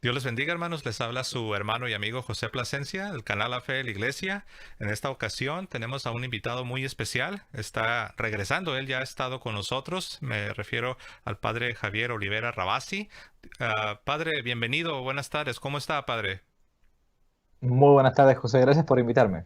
Dios les bendiga, hermanos. Les habla su hermano y amigo José Plasencia, del canal La Fe de la Iglesia. En esta ocasión tenemos a un invitado muy especial. Está regresando, él ya ha estado con nosotros. Me refiero al padre Javier Olivera Rabasi. Padre, bienvenido. Buenas tardes. ¿Cómo está, padre? Muy buenas tardes, José. Gracias por invitarme.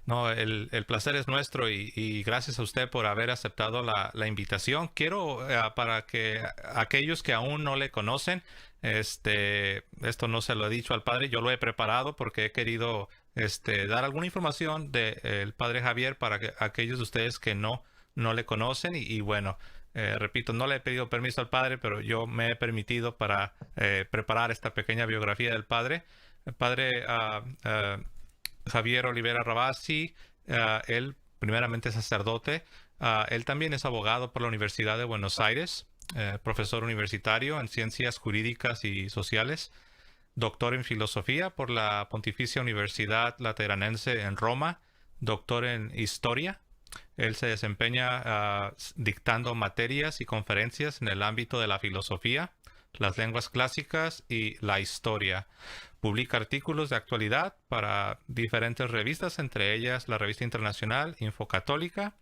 No, el placer es nuestro y gracias a usted por haber aceptado la invitación. Quiero, para que aquellos que aún no le conocen, esto no se lo he dicho al padre, yo lo he preparado porque he querido, dar alguna información del padre Javier para que aquellos de ustedes que no le conocen y bueno, repito, no le he pedido permiso al padre, pero yo me he permitido para preparar esta pequeña biografía del padre. El padre Javier Olivera Rabasi, él primeramente es sacerdote, él también es abogado por la Universidad de Buenos Aires, profesor universitario en ciencias jurídicas y sociales, doctor en filosofía por la Pontificia Universidad Lateranense en Roma, doctor en historia. Él se desempeña dictando materias y conferencias en el ámbito de la filosofía, las lenguas clásicas y la historia. Publica artículos de actualidad para diferentes revistas, entre ellas la revista internacional Infocatólica,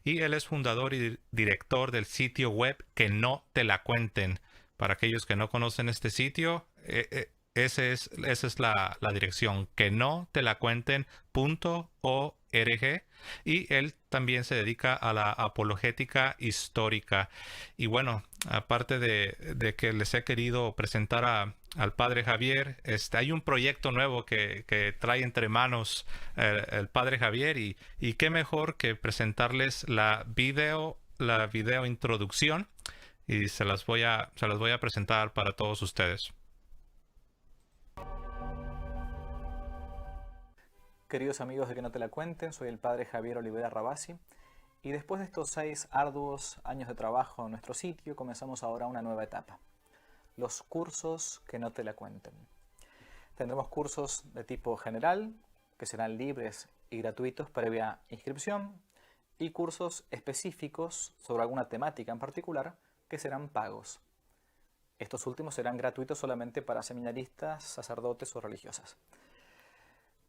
y él es fundador y director del sitio web Que no te la cuenten. Para aquellos que no conocen este sitio, esa es la dirección, que no te la cuenten.org. Y él también se dedica a la apologética histórica. Y bueno, aparte de que les he querido presentar al padre Javier, hay un proyecto nuevo que trae entre manos el padre Javier y qué mejor que presentarles la video introducción y se las voy a presentar para todos ustedes. Queridos amigos de Que no te la cuenten, soy el padre Javier Olivera Rabasi y después de estos 6 arduos años de trabajo en nuestro sitio, comenzamos ahora una nueva etapa. Los cursos Que no te la cuenten. Tendremos cursos de tipo general, que serán libres y gratuitos previa inscripción, y cursos específicos sobre alguna temática en particular, que serán pagos. Estos últimos serán gratuitos solamente para seminaristas, sacerdotes o religiosas.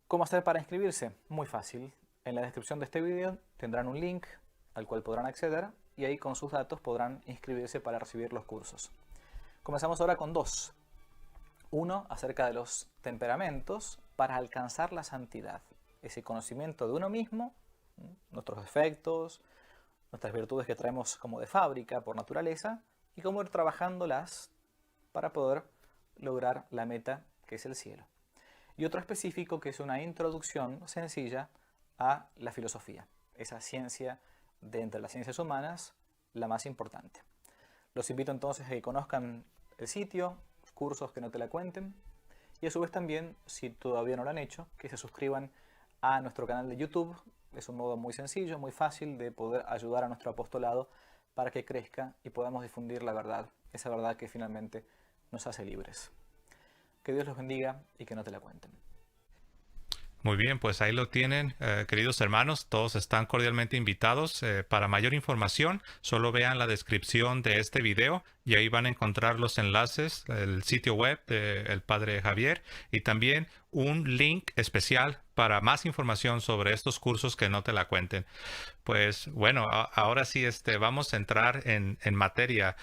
¿Cómo hacer para inscribirse? Muy fácil. En la descripción de este video tendrán un link al cual podrán acceder y ahí con sus datos podrán inscribirse para recibir los cursos. Comenzamos ahora con dos. Uno, acerca de los temperamentos para alcanzar la santidad. Ese conocimiento de uno mismo, nuestros defectos, nuestras virtudes que traemos como de fábrica por naturaleza y cómo ir trabajándolas para poder lograr la meta que es el cielo. Y otro específico que es una introducción sencilla a la filosofía, esa ciencia de entre las ciencias humanas, la más importante. Los invito entonces a que conozcan el sitio, cursos que no te la cuenten, y a su vez también, si todavía no lo han hecho, que se suscriban a nuestro canal de YouTube. Es un modo muy sencillo, muy fácil de poder ayudar a nuestro apostolado para que crezca y podamos difundir la verdad, esa verdad que finalmente nos hace libres. Que Dios los bendiga y que no te la cuenten. Muy bien, pues ahí lo tienen, queridos hermanos, todos están cordialmente invitados. Para mayor información, solo vean la descripción de este video y ahí van a encontrar los enlaces, el sitio web del Padre Javier y también un link especial para más información sobre estos cursos que no te la cuenten. Pues bueno, ahora sí, vamos a entrar en materia.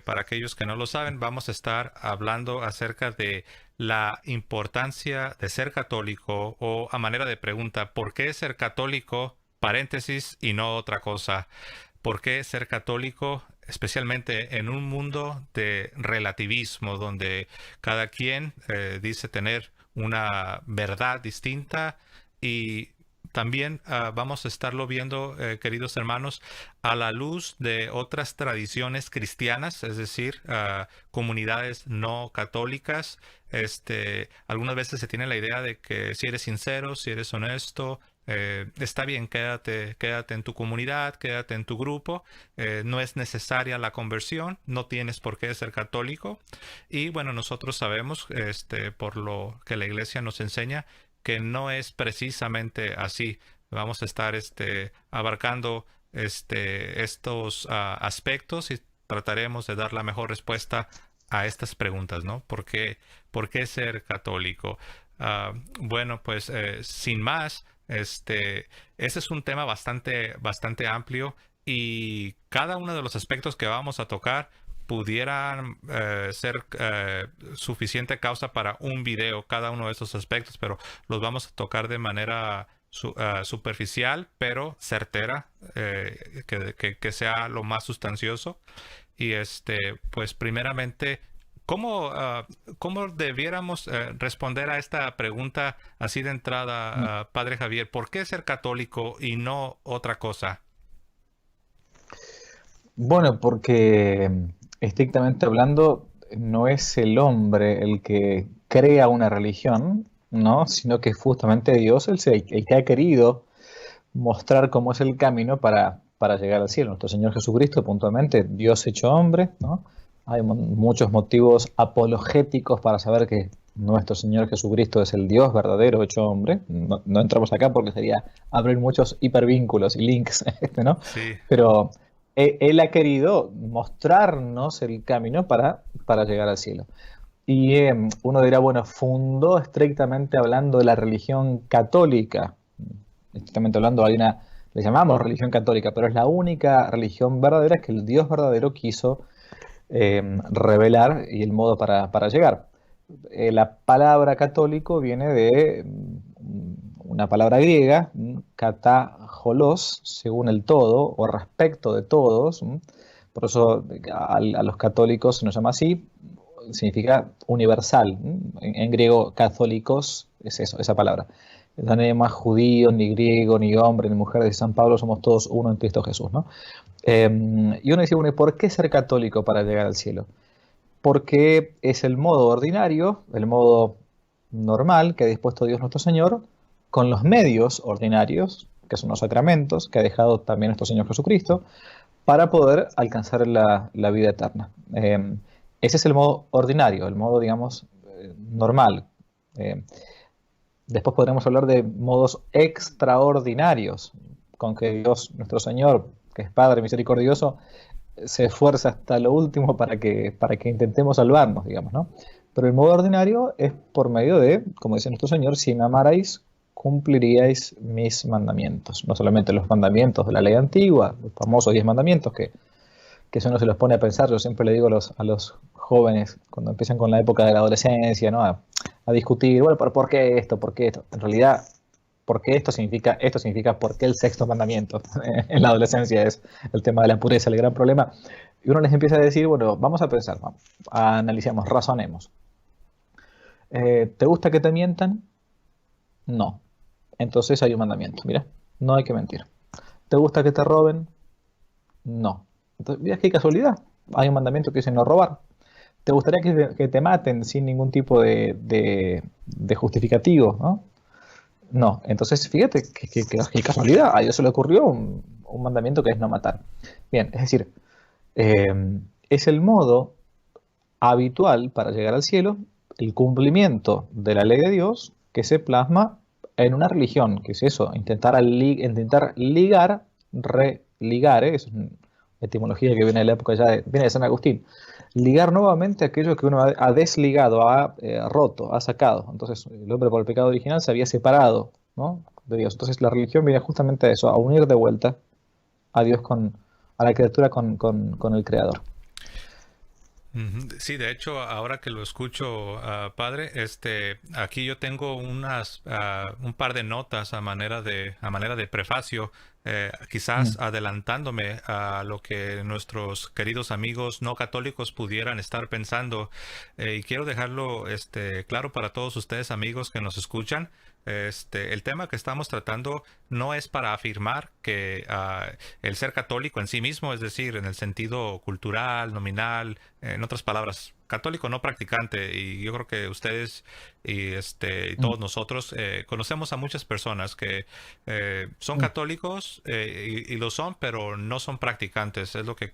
Para aquellos que no lo saben, vamos a estar hablando acerca de la importancia de ser católico o a manera de pregunta, ¿por qué ser católico? Paréntesis y no otra cosa. ¿Por qué ser católico? Especialmente en un mundo de relativismo donde cada quien dice tener una verdad distinta y también vamos a estarlo viendo, queridos hermanos, a la luz de otras tradiciones cristianas, es decir, comunidades no católicas. Algunas veces se tiene la idea de que si eres sincero, si eres honesto, está bien, quédate en tu comunidad, quédate en tu grupo, no es necesaria la conversión, no tienes por qué ser católico. Y bueno, nosotros sabemos, por lo que la iglesia nos enseña, que no es precisamente así. Vamos a estar abarcando estos aspectos y trataremos de dar la mejor respuesta a estas preguntas, ¿no? Por qué ser católico? Bueno, pues sin más, ese es un tema bastante amplio y cada uno de los aspectos que vamos a tocar pudieran ser suficiente causa para un video, cada uno de esos aspectos, pero los vamos a tocar de manera superficial, pero certera, que sea lo más sustancioso. Y pues primeramente, ¿cómo debiéramos responder a esta pregunta así de entrada, Padre Javier? ¿Por qué ser católico y no otra cosa? Bueno, porque estrictamente hablando, no es el hombre el que crea una religión, ¿no? Sino que es justamente Dios el que ha querido mostrar cómo es el camino para llegar al cielo. Nuestro Señor Jesucristo, puntualmente, Dios hecho hombre, ¿no? Hay muchos motivos apologéticos para saber que nuestro Señor Jesucristo es el Dios verdadero hecho hombre. No, no entramos acá porque sería abrir muchos hipervínculos y links, ¿no? Sí. Pero Él ha querido mostrarnos el camino para llegar al cielo. Y uno dirá, bueno, fundó estrictamente hablando de la religión católica. Estrictamente hablando, le llamamos religión católica, pero es la única religión verdadera que el Dios verdadero quiso revelar y el modo para llegar. La palabra católico viene de una palabra griega, kataholos, según el todo o respecto de todos. Por eso a los católicos se nos llama así, significa universal. En griego, católicos es eso, esa palabra. No hay más judíos, ni griegos, ni hombres, ni mujeres, de San Pablo, somos todos uno en Cristo Jesús, ¿no? Y uno dice, bueno, ¿y por qué ser católico para llegar al cielo? Porque es el modo ordinario, el modo normal que ha dispuesto Dios nuestro Señor, con los medios ordinarios, que son los sacramentos, que ha dejado también nuestro Señor Jesucristo, para poder alcanzar la vida eterna. Ese es el modo ordinario, el modo, digamos, normal. Después podremos hablar de modos extraordinarios, con que Dios nuestro Señor, que es Padre misericordioso, se esfuerza hasta lo último para que intentemos salvarnos, digamos, ¿no? Pero el modo ordinario es por medio de, como dice nuestro Señor, si me amarais, cumpliríais mis mandamientos. No solamente los mandamientos de la ley antigua, los famosos 10 mandamientos, que si uno se los pone a pensar, yo siempre le digo a los jóvenes, cuando empiezan con la época de la adolescencia, ¿no? A discutir, bueno, ¿por qué esto? ¿Por qué esto? En realidad, ¿por qué esto significa por qué el sexto mandamiento? En la adolescencia es el tema de la pureza, el gran problema. Y uno les empieza a decir, bueno, vamos a pensar, analicemos, razonemos. ¿Te gusta que te mientan? No. Entonces hay un mandamiento, mira, no hay que mentir. ¿Te gusta que te roben? No. Entonces, mira qué casualidad, hay un mandamiento que dice no robar. ¿Te gustaría que te maten sin ningún tipo de justificativo? ¿No? No, entonces fíjate qué casualidad, a Dios se le ocurrió un mandamiento que es no matar. Bien, es decir, es el modo habitual para llegar al cielo, el cumplimiento de la ley de Dios que se plasma en una religión, que es eso, intentar ligar, religar, es una etimología que viene de la época viene de San Agustín, ligar nuevamente aquello que uno ha desligado, ha roto, ha sacado. Entonces el hombre por el pecado original se había separado, ¿no?, de Dios. Entonces la religión viene justamente a eso, a unir de vuelta a Dios a la criatura con el Creador. Sí, de hecho, ahora que lo escucho, padre, aquí yo tengo un par de notas a manera de prefacio, quizás Mm. adelantándome a lo que nuestros queridos amigos no católicos pudieran estar pensando, y quiero dejarlo, claro para todos ustedes, amigos que nos escuchan. El tema que estamos tratando no es para afirmar que el ser católico en sí mismo, es decir, en el sentido cultural, nominal, en otras palabras, católico no practicante, y yo creo que ustedes y Mm. todos nosotros conocemos a muchas personas que son Mm. católicos, y lo son, pero no son practicantes. Es lo que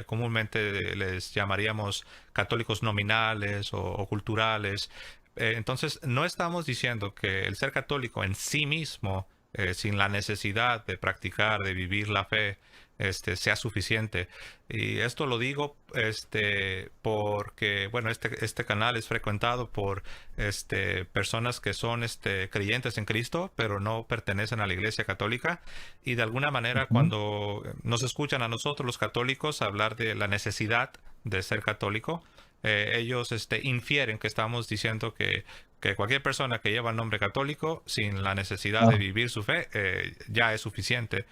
comúnmente les llamaríamos católicos nominales o culturales. Entonces, no estamos diciendo que el ser católico en sí mismo, sin la necesidad de practicar, de vivir la fe, sea suficiente. Y esto lo digo porque, bueno, este canal es frecuentado por personas que son creyentes en Cristo, pero no pertenecen a la Iglesia Católica. Y de alguna manera, Ujú. cuando nos escuchan a nosotros los católicos hablar de la necesidad de ser católico, ellos infieren que estamos diciendo que cualquier persona que lleva el nombre católico sin la necesidad de Ah, vivir su fe ya es suficiente.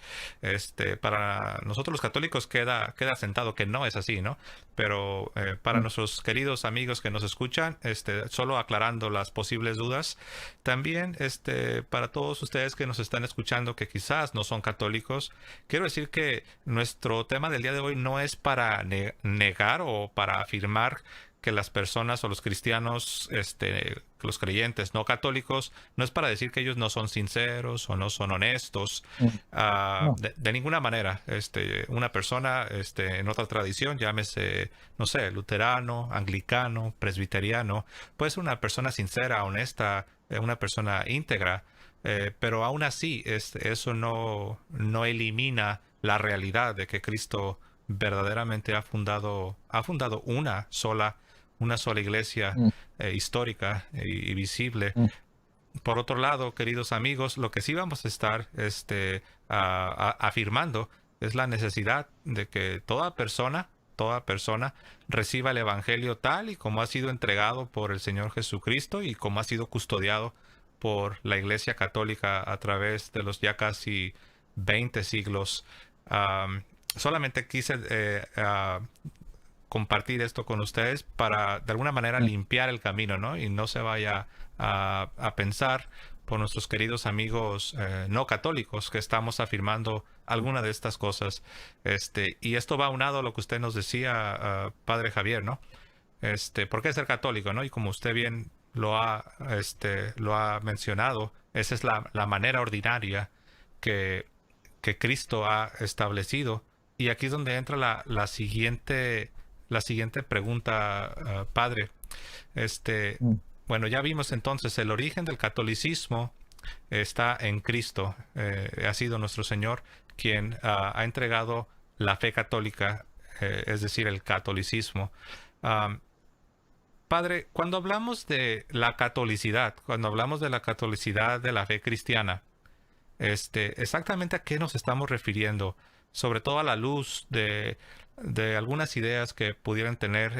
Para nosotros los católicos queda sentado que no es así, ¿no? Pero para mm, nuestros queridos amigos que nos escuchan, solo aclarando las posibles dudas, también para todos ustedes que nos están escuchando que quizás no son católicos, quiero decir que nuestro tema del día de hoy no es para negar o para afirmar que las personas o los cristianos, los creyentes no católicos, no es para decir que ellos no son sinceros o no son honestos, mm, no. de ninguna manera. Una persona en otra tradición, llámese, no sé, luterano, anglicano, presbiteriano, puede ser una persona sincera, honesta, una persona íntegra, pero aún así eso no elimina la realidad de que Cristo verdaderamente ha fundado una sola iglesia Mm, histórica y visible. mm, Por otro lado, queridos amigos, lo que sí vamos a estar afirmando es la necesidad de que toda persona reciba el Evangelio tal y como ha sido entregado por el Señor Jesucristo y como ha sido custodiado por la Iglesia Católica a través de los ya casi 20 siglos. Solamente quise compartir esto con ustedes para de alguna manera mm, limpiar el camino, ¿no? Y no se vaya a pensar por nuestros queridos amigos no católicos que estamos afirmando alguna de estas cosas. Y esto va aunado a lo que usted nos decía, Padre Javier, ¿no? ¿Por qué ser católico, no? Y como usted bien lo ha mencionado, esa es la manera ordinaria que, que Cristo ha establecido. Y aquí es donde entra la siguiente pregunta, Padre. Este, mm, bueno, ya vimos entonces el origen del catolicismo está en Cristo. Ha sido nuestro Señor quien ha entregado la fe católica, es decir, el catolicismo. Um, Padre, cuando hablamos de la catolicidad de la fe cristiana, exactamente a qué nos estamos refiriendo, sobre todo a la luz de algunas ideas que pudieran tener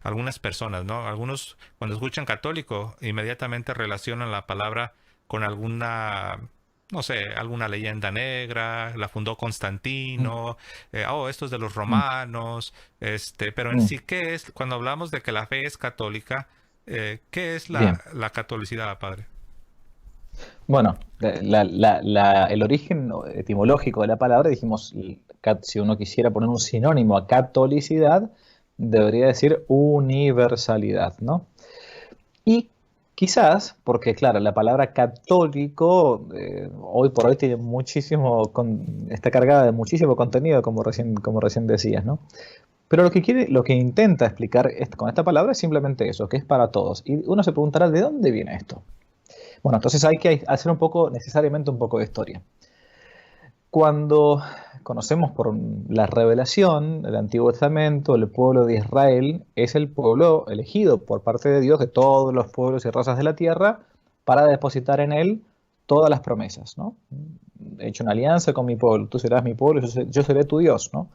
algunas personas, ¿no? Algunos, cuando escuchan católico, inmediatamente relacionan la palabra con alguna, no sé, alguna leyenda negra, la fundó mm, Constantino, esto es de los mm, romanos, pero en mm. sí, ¿qué es? Cuando hablamos de que la fe es católica, ¿qué es Bien. la catolicidad, Padre? Bueno, el origen etimológico de la palabra, dijimos, si uno quisiera poner un sinónimo a catolicidad, debería decir universalidad, ¿no? Y quizás, porque claro, la palabra católico hoy por hoy tiene está cargada de muchísimo contenido, como recién decías, ¿no? Pero lo que intenta explicar con esta palabra es simplemente eso, que es para todos. Y uno se preguntará, ¿de dónde viene esto? Bueno, entonces hay que hacer necesariamente un poco de historia. Cuando conocemos por la revelación, el Antiguo Testamento, el pueblo de Israel es el pueblo elegido por parte de Dios de todos los pueblos y razas de la tierra para depositar en él todas las promesas, ¿no? He hecho una alianza con mi pueblo, tú serás mi pueblo, yo seré tu Dios, ¿no?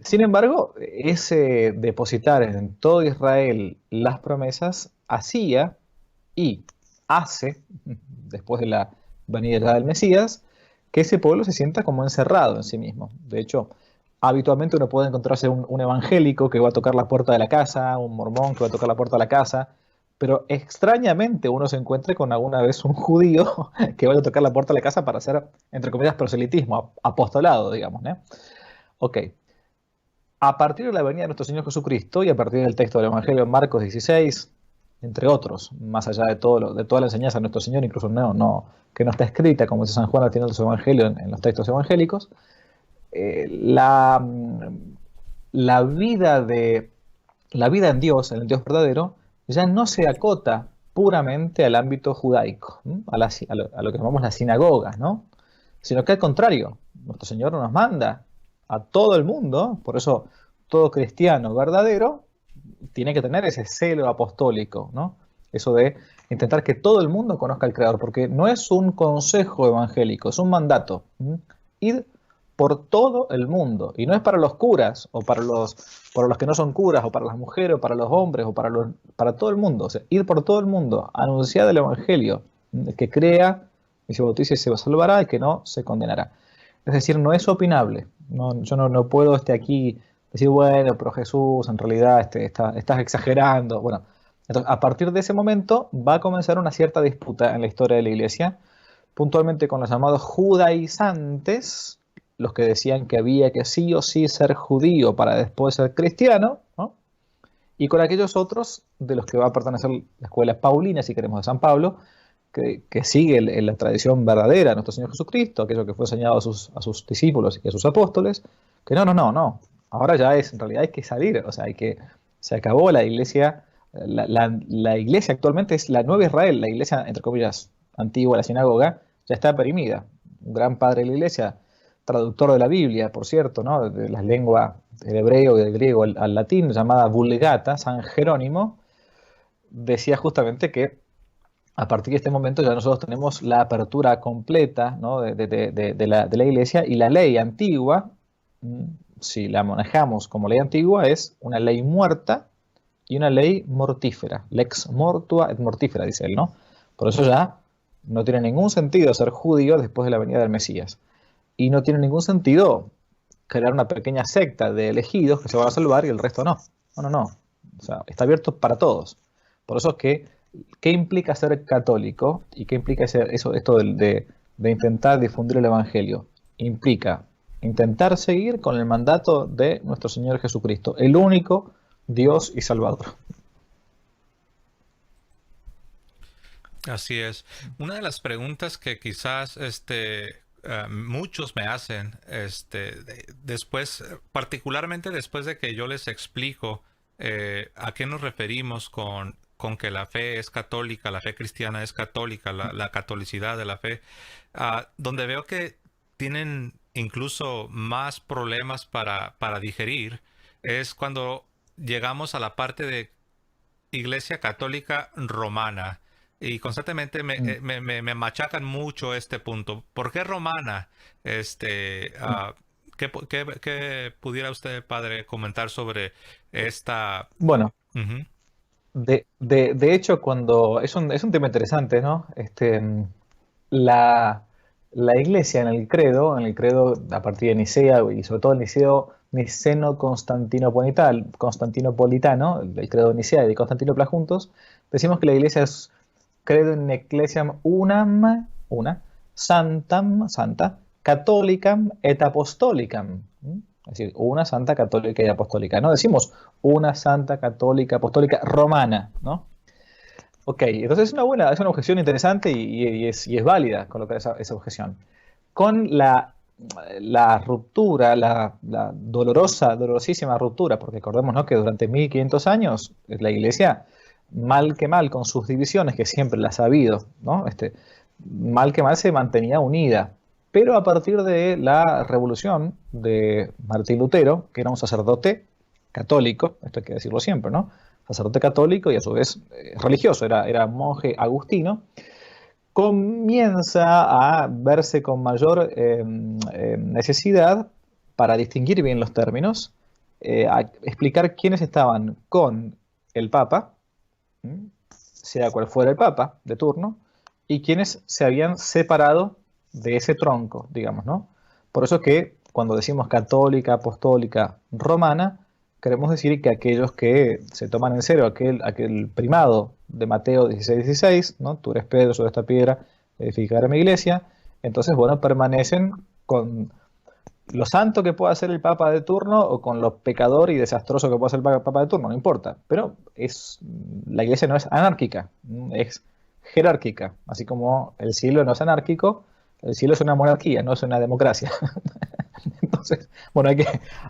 Sin embargo, ese depositar en todo Israel las promesas hacía y hace, después de la venida del Mesías, que ese pueblo se sienta como encerrado en sí mismo. De hecho, habitualmente uno puede encontrarse un evangélico que va a tocar la puerta de la casa, un mormón que va a tocar la puerta de la casa, pero extrañamente uno se encuentra con alguna vez un judío que va a tocar la puerta de la casa para hacer, entre comillas, proselitismo, apostolado, digamos, ¿no? Ok, a partir de la venida de nuestro Señor Jesucristo y a partir del texto del Evangelio en Marcos 16, entre otros, más allá de toda la enseñanza de nuestro Señor, incluso que no está escrita, como dice San Juan al final de su Evangelio en los textos evangélicos, eh, la, la, vida la vida en Dios, en el Dios verdadero, ya no se acota puramente al ámbito judaico, a lo que llamamos las sinagogas, ¿no? Sino que al contrario, nuestro Señor nos manda a todo el mundo, por eso todo cristiano verdadero tiene que tener ese celo apostólico, ¿no? Eso de intentar que todo el mundo conozca al Creador, porque no es un consejo evangélico, es un mandato. Ir por todo el mundo, y no es para los curas, o para los que no son curas, o para las mujeres, o para los hombres, o para todo el mundo. O sea, ir por todo el mundo, anunciar el Evangelio, el que crea y se bautice se salvará, el que no se condenará. Es decir, no es opinable. Yo no puedo aquí decir, bueno, pero Jesús, en realidad estás exagerando. Bueno, entonces, a partir de ese momento va a comenzar una cierta disputa en la historia de la Iglesia, puntualmente con los llamados judaizantes, los que decían que había que sí o sí ser judío para después ser cristiano, ¿no? Y con aquellos otros de los que va a pertenecer la escuela paulina, si queremos, de San Pablo, que sigue la tradición verdadera de nuestro Señor Jesucristo, aquello que fue enseñado a sus discípulos y a sus apóstoles, que no. Ahora ya en realidad hay que salir, o sea, se acabó la Iglesia. La iglesia actualmente es la nueva Israel, la iglesia, entre comillas, antigua, la sinagoga, ya está perimida. Un gran padre de la iglesia, traductor de la Biblia, por cierto, ¿no? De las lenguas del hebreo y del griego al latín, llamada Vulgata, San Jerónimo, decía justamente que a partir de este momento ya nosotros tenemos la apertura completa, ¿no? de la iglesia, y la ley antigua, si la manejamos como ley antigua, es una ley muerta y una ley mortífera, lex mortua et mortífera, dice él, ¿no? Por eso ya no tiene ningún sentido ser judío después de la venida del Mesías. Y no tiene ningún sentido crear una pequeña secta de elegidos que se van a salvar y el resto no. No. O sea, está abierto para todos. Por eso es que, ¿qué implica ser católico? ¿Y qué implica esto de intentar difundir el Evangelio? Implica intentar seguir con el mandato de nuestro Señor Jesucristo, el único Dios y Salvador. Así es. Una de las preguntas que quizás muchos me hacen después, particularmente después de que yo les explico a qué nos referimos con que la fe es católica, la fe cristiana es católica, la catolicidad de la fe, donde veo que tienen incluso más problemas para digerir, es cuando llegamos a la parte de Iglesia Católica Romana. Y constantemente me machacan mucho este punto. ¿Por qué romana? ¿Qué pudiera usted, padre, comentar sobre esta? Bueno, Uh-huh. de hecho, cuando es un tema interesante, ¿no? La Iglesia en el credo a partir de Nicea y sobre todo el niceno constantinopolitano, el credo de Nicea y de Constantinopla juntos, decimos que la Iglesia es credo in ecclesiam unam, santa, catholicam et apostolicam. Es decir, una santa católica y apostólica. No decimos una santa católica apostólica romana, ¿no? Ok, entonces es una objeción interesante y es válida colocar esa objeción. Con la ruptura, la dolorosísima ruptura, porque recordemos, ¿no?, que durante 1500 años la Iglesia, mal que mal, con sus divisiones, que siempre las ha habido, ¿no? Mal que mal se mantenía unida. Pero a partir de la revolución de Martín Lutero, que era un sacerdote católico, esto hay que decirlo siempre, ¿no? Sacerdote católico y a su vez religioso, era monje agustino, comienza a verse con mayor necesidad, para distinguir bien los términos, a explicar quiénes estaban con el Papa, sea cual fuera el Papa de turno, y quienes se habían separado de ese tronco, digamos, ¿no? Por eso es que cuando decimos católica, apostólica, romana, queremos decir que aquellos que se toman en serio aquel primado de Mateo 16:16, ¿no? Tú eres Pedro, sobre esta piedra edificaré mi iglesia. Entonces, bueno, permanecen con lo santo que pueda ser el Papa de turno o con lo pecador y desastroso que pueda ser el Papa de turno, no importa. Pero la iglesia no es anárquica, es jerárquica. Así como el cielo no es anárquico, el cielo es una monarquía, no es una democracia. Entonces, bueno,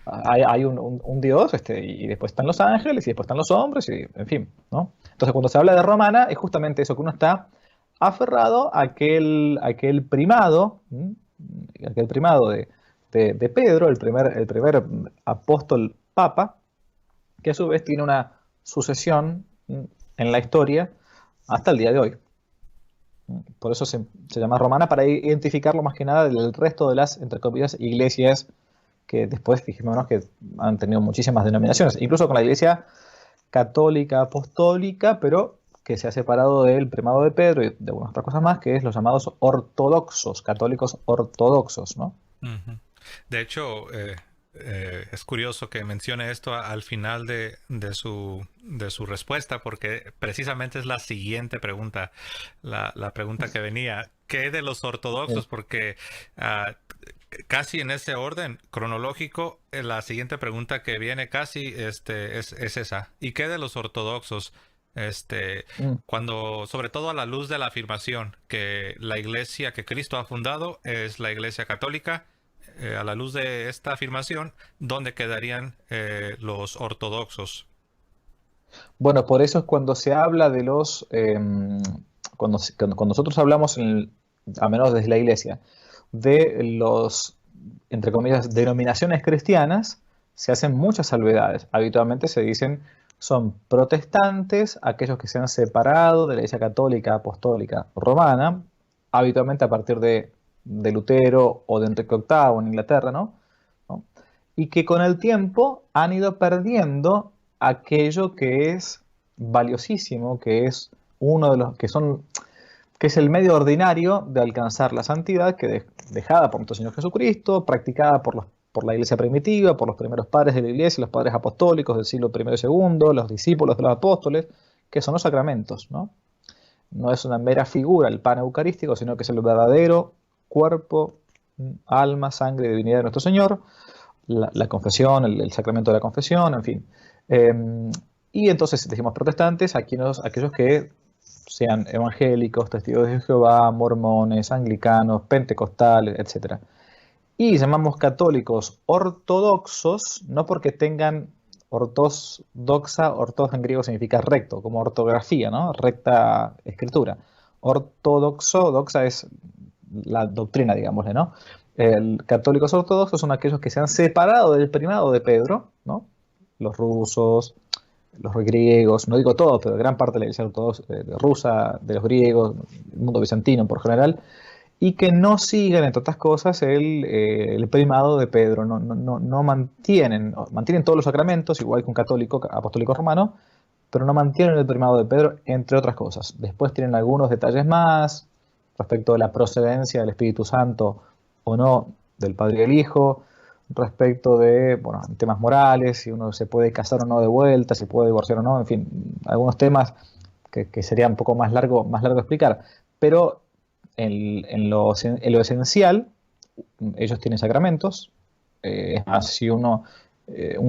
hay un Dios, y después están los ángeles, y después están los hombres, y en fin, ¿no? Entonces, cuando se habla de romana, es justamente eso, que uno está aferrado a aquel primado de Pedro, el primer apóstol papa, que a su vez tiene una sucesión en la historia hasta el día de hoy. Por eso se llama romana, para identificarlo más que nada del resto de las, entre comillas, iglesias que después, fijémonos que han tenido muchísimas denominaciones, incluso con la iglesia católica apostólica, pero que se ha separado del primado de Pedro y de algunas otras cosas más, que es los llamados ortodoxos, católicos ortodoxos, ¿no? Ujú. De hecho, es curioso que mencione esto al final de su respuesta, porque precisamente es la siguiente pregunta, la pregunta que venía. ¿Qué de los Sí. ortodoxos? Porque casi en ese orden cronológico, la siguiente pregunta que viene casi es esa. ¿Y qué de los ortodoxos? Mm. Cuando, sobre todo a la luz de la afirmación que la iglesia que Cristo ha fundado es la iglesia católica, a la luz de esta afirmación, ¿dónde quedarían los ortodoxos? Bueno, por eso es cuando se habla de los, cuando nosotros hablamos, al menos desde la iglesia, de los, entre comillas, denominaciones cristianas, se hacen muchas salvedades. Habitualmente se dicen son protestantes, aquellos que se han separado de la iglesia católica, apostólica, romana, habitualmente a partir de Lutero o de Enrique VIII en Inglaterra, ¿no? ¿No? Y que con el tiempo han ido perdiendo aquello que es valiosísimo, que es uno de los que son, que es el medio ordinario de alcanzar la santidad, que dejada por nuestro Señor Jesucristo, practicada por la iglesia primitiva, por los primeros padres de la iglesia, los padres apostólicos del siglo I y II, los discípulos de los apóstoles, que son los sacramentos, ¿no? No es una mera figura el pan eucarístico, sino que es el verdadero cuerpo, alma, sangre y divinidad de nuestro Señor, la confesión, el sacramento de la confesión, en fin. Y entonces decimos protestantes, aquellos que sean evangélicos, testigos de Jehová, mormones, anglicanos, pentecostales, etc. Y llamamos católicos ortodoxos, no porque tengan ortodoxa en griego significa recto, como ortografía, ¿no? Recta escritura. Ortodoxo, doxa es la doctrina, digámosle, ¿no? Católicos ortodoxos son aquellos que se han separado del primado de Pedro, ¿no? Los rusos, los griegos, no digo todos, pero gran parte de la iglesia ortodoxa rusa, de los griegos, el mundo bizantino por general, y que no siguen, entre otras cosas, el primado de Pedro, no mantienen todos los sacramentos, igual que un católico apostólico romano, pero no mantienen el primado de Pedro, entre otras cosas. Después tienen algunos detalles más respecto de la procedencia del Espíritu Santo o no del Padre y del Hijo, respecto de, bueno, temas morales, si uno se puede casar o no de vuelta, si puede divorciar o no, en fin, algunos temas que sería un poco más largo explicar. Pero en lo esencial, ellos tienen sacramentos. Es más, si un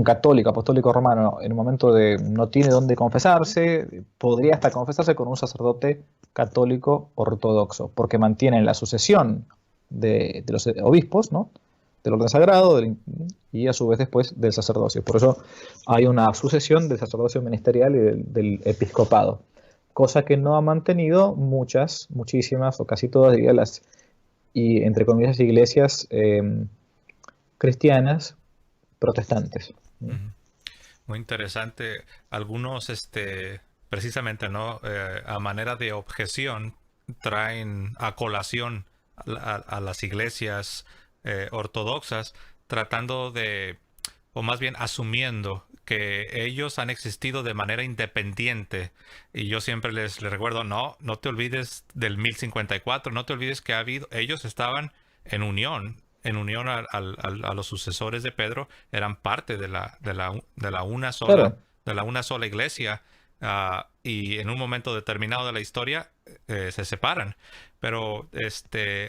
católico, apostólico romano, en un momento de no tiene dónde confesarse, podría hasta confesarse con un sacerdote católico ortodoxo, porque mantienen la sucesión de los obispos, ¿no? Del orden sagrado y a su vez después del sacerdocio. Por eso hay una sucesión del sacerdocio ministerial y del episcopado, cosa que no ha mantenido muchísimas o casi todas, diría, las, y entre comillas, iglesias cristianas protestantes. Ujú. Muy interesante. Algunos, precisamente, ¿no? A manera de objeción, traen a colación a las iglesias ortodoxas, tratando de, o más bien asumiendo que ellos han existido de manera independiente. Y yo siempre les recuerdo, no te olvides del 1054, no te olvides que ellos estaban en unión a los sucesores de Pedro, eran parte Claro, de la una sola iglesia, y en un momento determinado de la historia se separan. Pero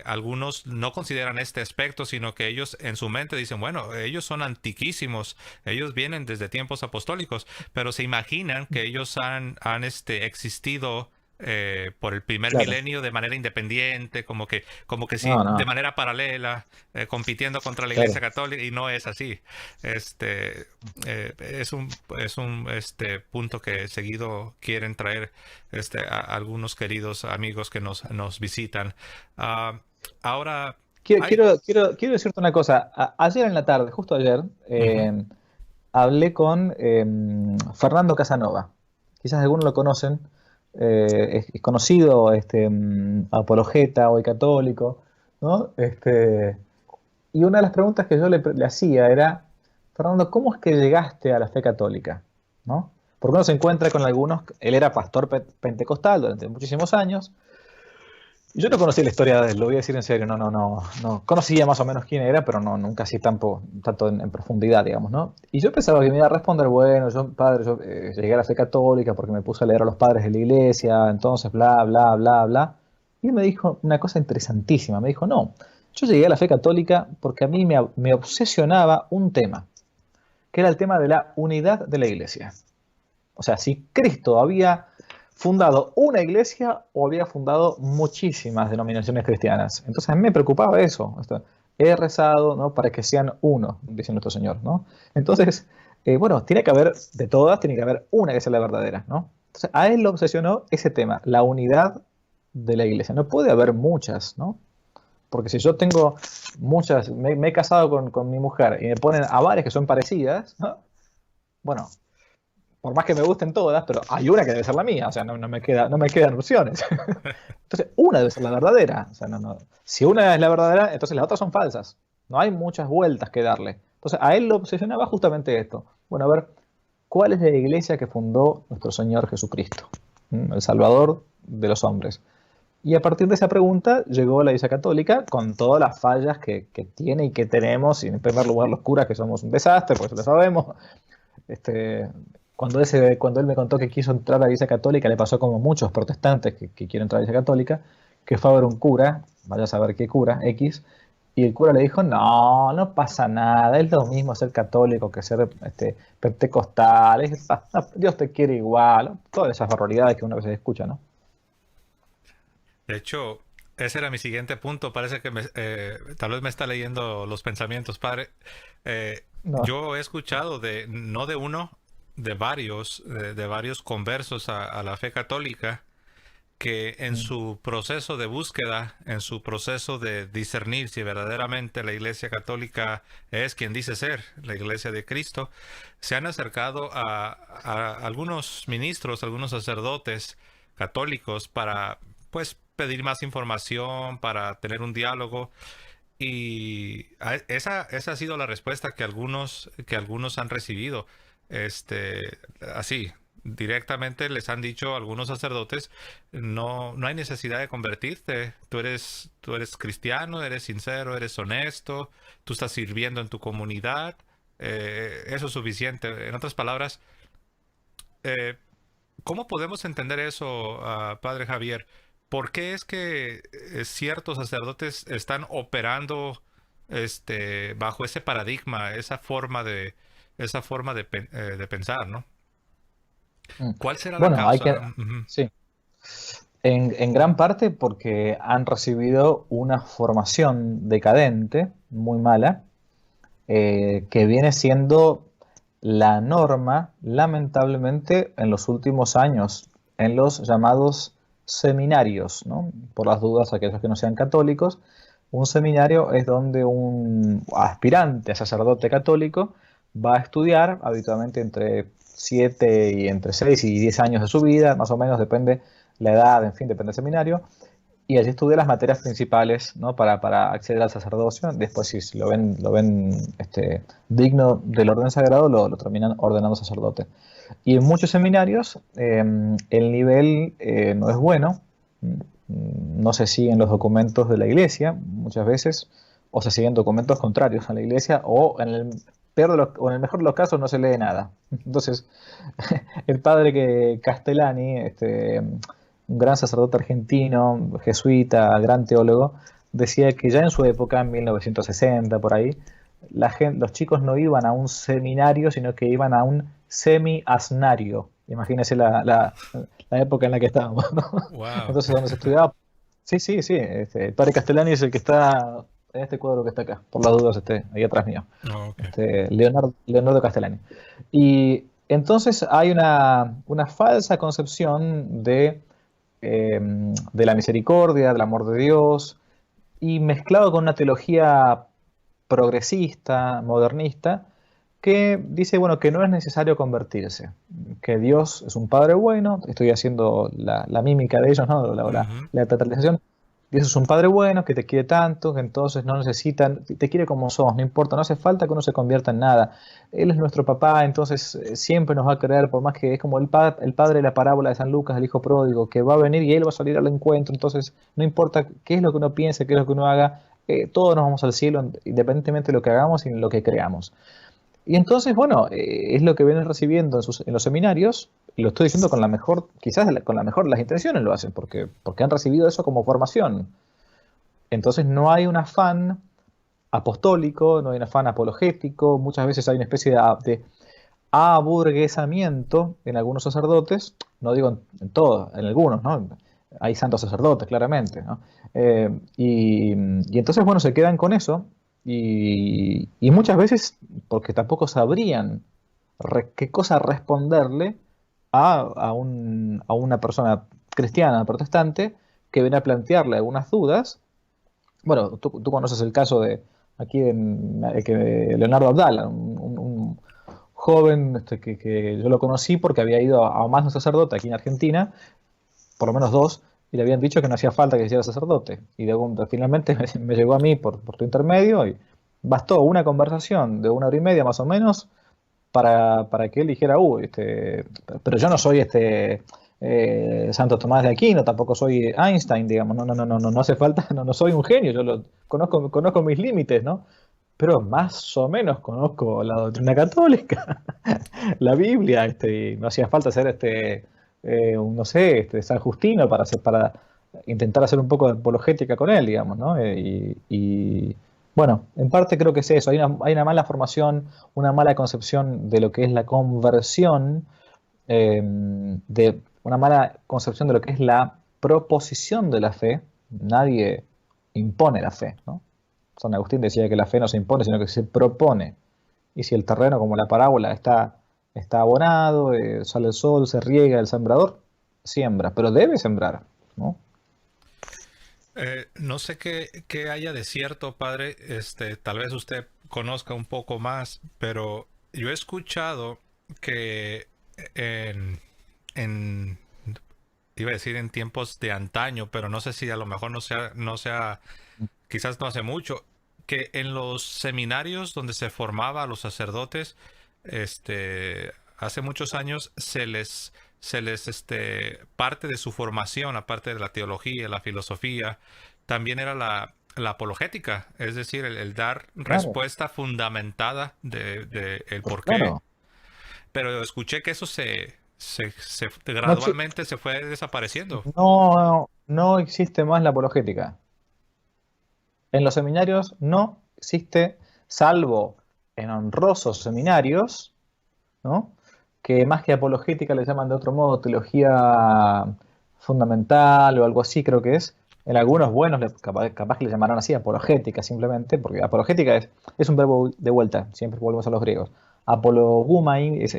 algunos no consideran este aspecto, sino que ellos en su mente dicen, bueno, ellos son antiquísimos, ellos vienen desde tiempos apostólicos, pero se imaginan que ellos han existido por el primer claro. milenio de manera independiente, como que sí, No, de no, manera paralela, compitiendo contra la Iglesia claro. Católica, y no es así. Este es un punto que seguido quieren traer algunos queridos amigos que nos visitan. Ah, ahora, Ay, Quiero decirte una cosa. Ayer en la tarde, justo ayer, ujú, hablé con Fernando Casanova. Quizás algunos lo conocen. Es conocido, apologeta, hoy católico, ¿no? Y una de las preguntas que yo le hacía era, Fernando, ¿cómo es que llegaste a la fe católica? ¿No? Porque uno se encuentra con algunos, él era pastor pentecostal durante muchísimos años. Y yo no conocía la historia de él, lo voy a decir en serio, no. Conocía más o menos quién era, pero no, nunca así tanto en profundidad, digamos, ¿no? Y yo pensaba que me iba a responder, bueno, yo, padre, yo llegué a la fe católica porque me puse a leer a los padres de la iglesia, entonces, bla, bla, bla, bla. Y él me dijo una cosa interesantísima, me dijo, no, yo llegué a la fe católica porque a mí me obsesionaba un tema, que era el tema de la unidad de la iglesia. O sea, si Cristo había fundado una iglesia o había fundado muchísimas denominaciones cristianas. Entonces a mí me preocupaba eso. He rezado, ¿no?, para que sean uno, dice nuestro Señor, ¿no? Entonces, bueno, tiene que haber de todas, tiene que haber una que sea la verdadera, ¿no? Entonces a él lo obsesionó ese tema, la unidad de la iglesia. No puede haber muchas, ¿no? Porque si yo tengo muchas, me he casado con mi mujer y me ponen a varias que son parecidas, ¿no? Bueno, por más que me gusten todas, pero hay una que debe ser la mía, o sea, no me quedan opciones. Entonces, una debe ser la verdadera. O sea, si una es la verdadera, entonces las otras son falsas. No hay muchas vueltas que darle. Entonces, a él lo obsesionaba justamente esto. Bueno, a ver, ¿cuál es la iglesia que fundó nuestro Señor Jesucristo? El Salvador de los hombres. Y a partir de esa pregunta llegó la Iglesia Católica con todas las fallas que tiene y que tenemos, y en primer lugar los curas, que somos un desastre, por eso lo sabemos. Este, cuando él me contó que quiso entrar a la Iglesia Católica, le pasó como muchos protestantes que quieren entrar a la Iglesia Católica, que fue a ver un cura, vaya a saber qué cura, X, y el cura le dijo, no, no pasa nada, es lo mismo ser católico que ser pentecostal, Dios te quiere igual, todas esas barbaridades que una vez escucha, ¿no? de hecho, ese era mi siguiente punto. Parece que tal vez me está leyendo los pensamientos, padre. No. Yo he escuchado no de uno, de varios conversos a la fe católica, que en Mm. su proceso de búsqueda, en su proceso de discernir si verdaderamente la Iglesia Católica es quien dice ser, la Iglesia de Cristo, se han acercado a algunos ministros, algunos sacerdotes católicos para, pues, pedir más información, para tener un diálogo. Y esa ha sido la respuesta que algunos han recibido. Así, directamente les han dicho algunos sacerdotes, no hay necesidad de convertirte. Tú eres cristiano, eres sincero, eres honesto, tú estás sirviendo en tu comunidad. Eso es suficiente. En otras palabras, eh, ¿cómo podemos entender eso, Padre Javier? ¿Por qué es que ciertos sacerdotes están operando bajo ese paradigma, esa forma de pensar, ¿no? Mm. ¿Cuál será la Bueno, causa? Ujú. sí, en gran parte porque han recibido una formación decadente, muy mala, que viene siendo la norma, lamentablemente, en los últimos años, en los llamados seminarios, ¿no? Por las dudas, aquellos que no sean católicos, un seminario es donde un aspirante a sacerdote católico va a estudiar habitualmente entre 7 y entre 6 y 10 años de su vida, más o menos, depende la edad, en fin, depende del seminario, y allí estudia las materias principales, ¿no?, para acceder al sacerdocio. Después, si lo ven digno del orden sagrado, lo terminan ordenando sacerdote. Y en muchos seminarios el nivel no es bueno, no se siguen los documentos de la iglesia muchas veces, o se siguen documentos contrarios a la iglesia, o o en el mejor de los casos no se lee nada. Entonces, el padre Castellani, un gran sacerdote argentino, jesuita, gran teólogo, decía que ya en su época, en 1960, por ahí, los chicos no iban a un seminario, sino que iban a un semi-asnario. Imagínense la época en la que estábamos, ¿no? Wow. Entonces, donde se estudiaba. Sí, sí, sí. El padre Castellani es el que está en este cuadro que está acá, por las dudas, ahí atrás mío. Oh, ok. Leonardo Castellani. Y entonces hay una falsa concepción de la misericordia, del amor de Dios, y mezclado con una teología progresista, modernista, que dice, bueno, que no es necesario convertirse, que Dios es un Padre bueno, estoy haciendo la mímica de ellos, ¿no? Ujú. La teatralización. Dios es un Padre bueno, que te quiere tanto, que entonces no necesitan, te quiere como sos, no importa, no hace falta que uno se convierta en nada. Él es nuestro papá, entonces siempre nos va a querer, por más que es como el padre de la parábola de San Lucas, el hijo pródigo, que va a venir y él va a salir al encuentro, entonces no importa qué es lo que uno piense, qué es lo que uno haga, todos nos vamos al cielo, independientemente de lo que hagamos y en lo que creamos. Y entonces, bueno, es lo que vienen recibiendo en los seminarios, y lo estoy diciendo con la mejor, quizás con la mejor de las intenciones lo hacen, porque han recibido eso como formación. Entonces no hay un afán apostólico, no hay un afán apologético, muchas veces hay una especie de aburguesamiento en algunos sacerdotes, no digo en todos, en algunos, ¿no? Hay santos sacerdotes, claramente, ¿no? Y entonces, bueno, se quedan con eso y muchas veces, porque tampoco sabrían qué cosa responderle a una persona cristiana, protestante, que viene a plantearle algunas dudas. Bueno, tú conoces el caso de aquí que Leonardo Abdala, un joven que yo lo conocí porque había ido a más de un sacerdote aquí en Argentina, por lo menos dos, y le habían dicho que no hacía falta que hiciera sacerdote. Y finalmente me llegó a mí por tu intermedio y bastó una conversación de 1 hora y media más o menos para que él dijera, pero yo no soy Santo Tomás de Aquino, tampoco soy Einstein, digamos, no hace falta, no soy un genio, conozco mis límites, ¿no? Pero más o menos conozco la doctrina católica, la Biblia, no hacía falta ser no sé, San Justino para intentar hacer un poco de apologética con él, digamos, ¿no? Bueno, en parte creo que es eso, hay una mala formación, una mala concepción de lo que es la conversión, de una mala concepción de lo que es la proposición de la fe. Nadie impone la fe, ¿no? San Agustín decía que la fe no se impone, sino que se propone. Y si el terreno, como la parábola, está abonado, sale el sol, se riega, el sembrador siembra, pero debe sembrar, ¿no? No sé qué haya de cierto, padre. Tal vez usted conozca un poco más, pero yo he escuchado que en, en iba a decir en tiempos de antaño, pero no sé si a lo mejor no sea, quizás no hace mucho, que en los seminarios donde se formaba a los sacerdotes, hace muchos años parte de su formación, aparte de la teología, la filosofía, también era la apologética, es decir, el dar Claro, respuesta fundamentada de el pues por qué. claro. Pero escuché que eso No, exi- gradualmente se fue desapareciendo. no existe más la apologética. En los seminarios no existe, salvo en honrosos seminarios, ¿no? Que más que apologética le llaman de otro modo teología fundamental o algo así, creo que es. En algunos buenos, capaz que le llamarán así, apologética simplemente, porque apologética es un verbo de vuelta, siempre volvemos a los griegos. Apologumai es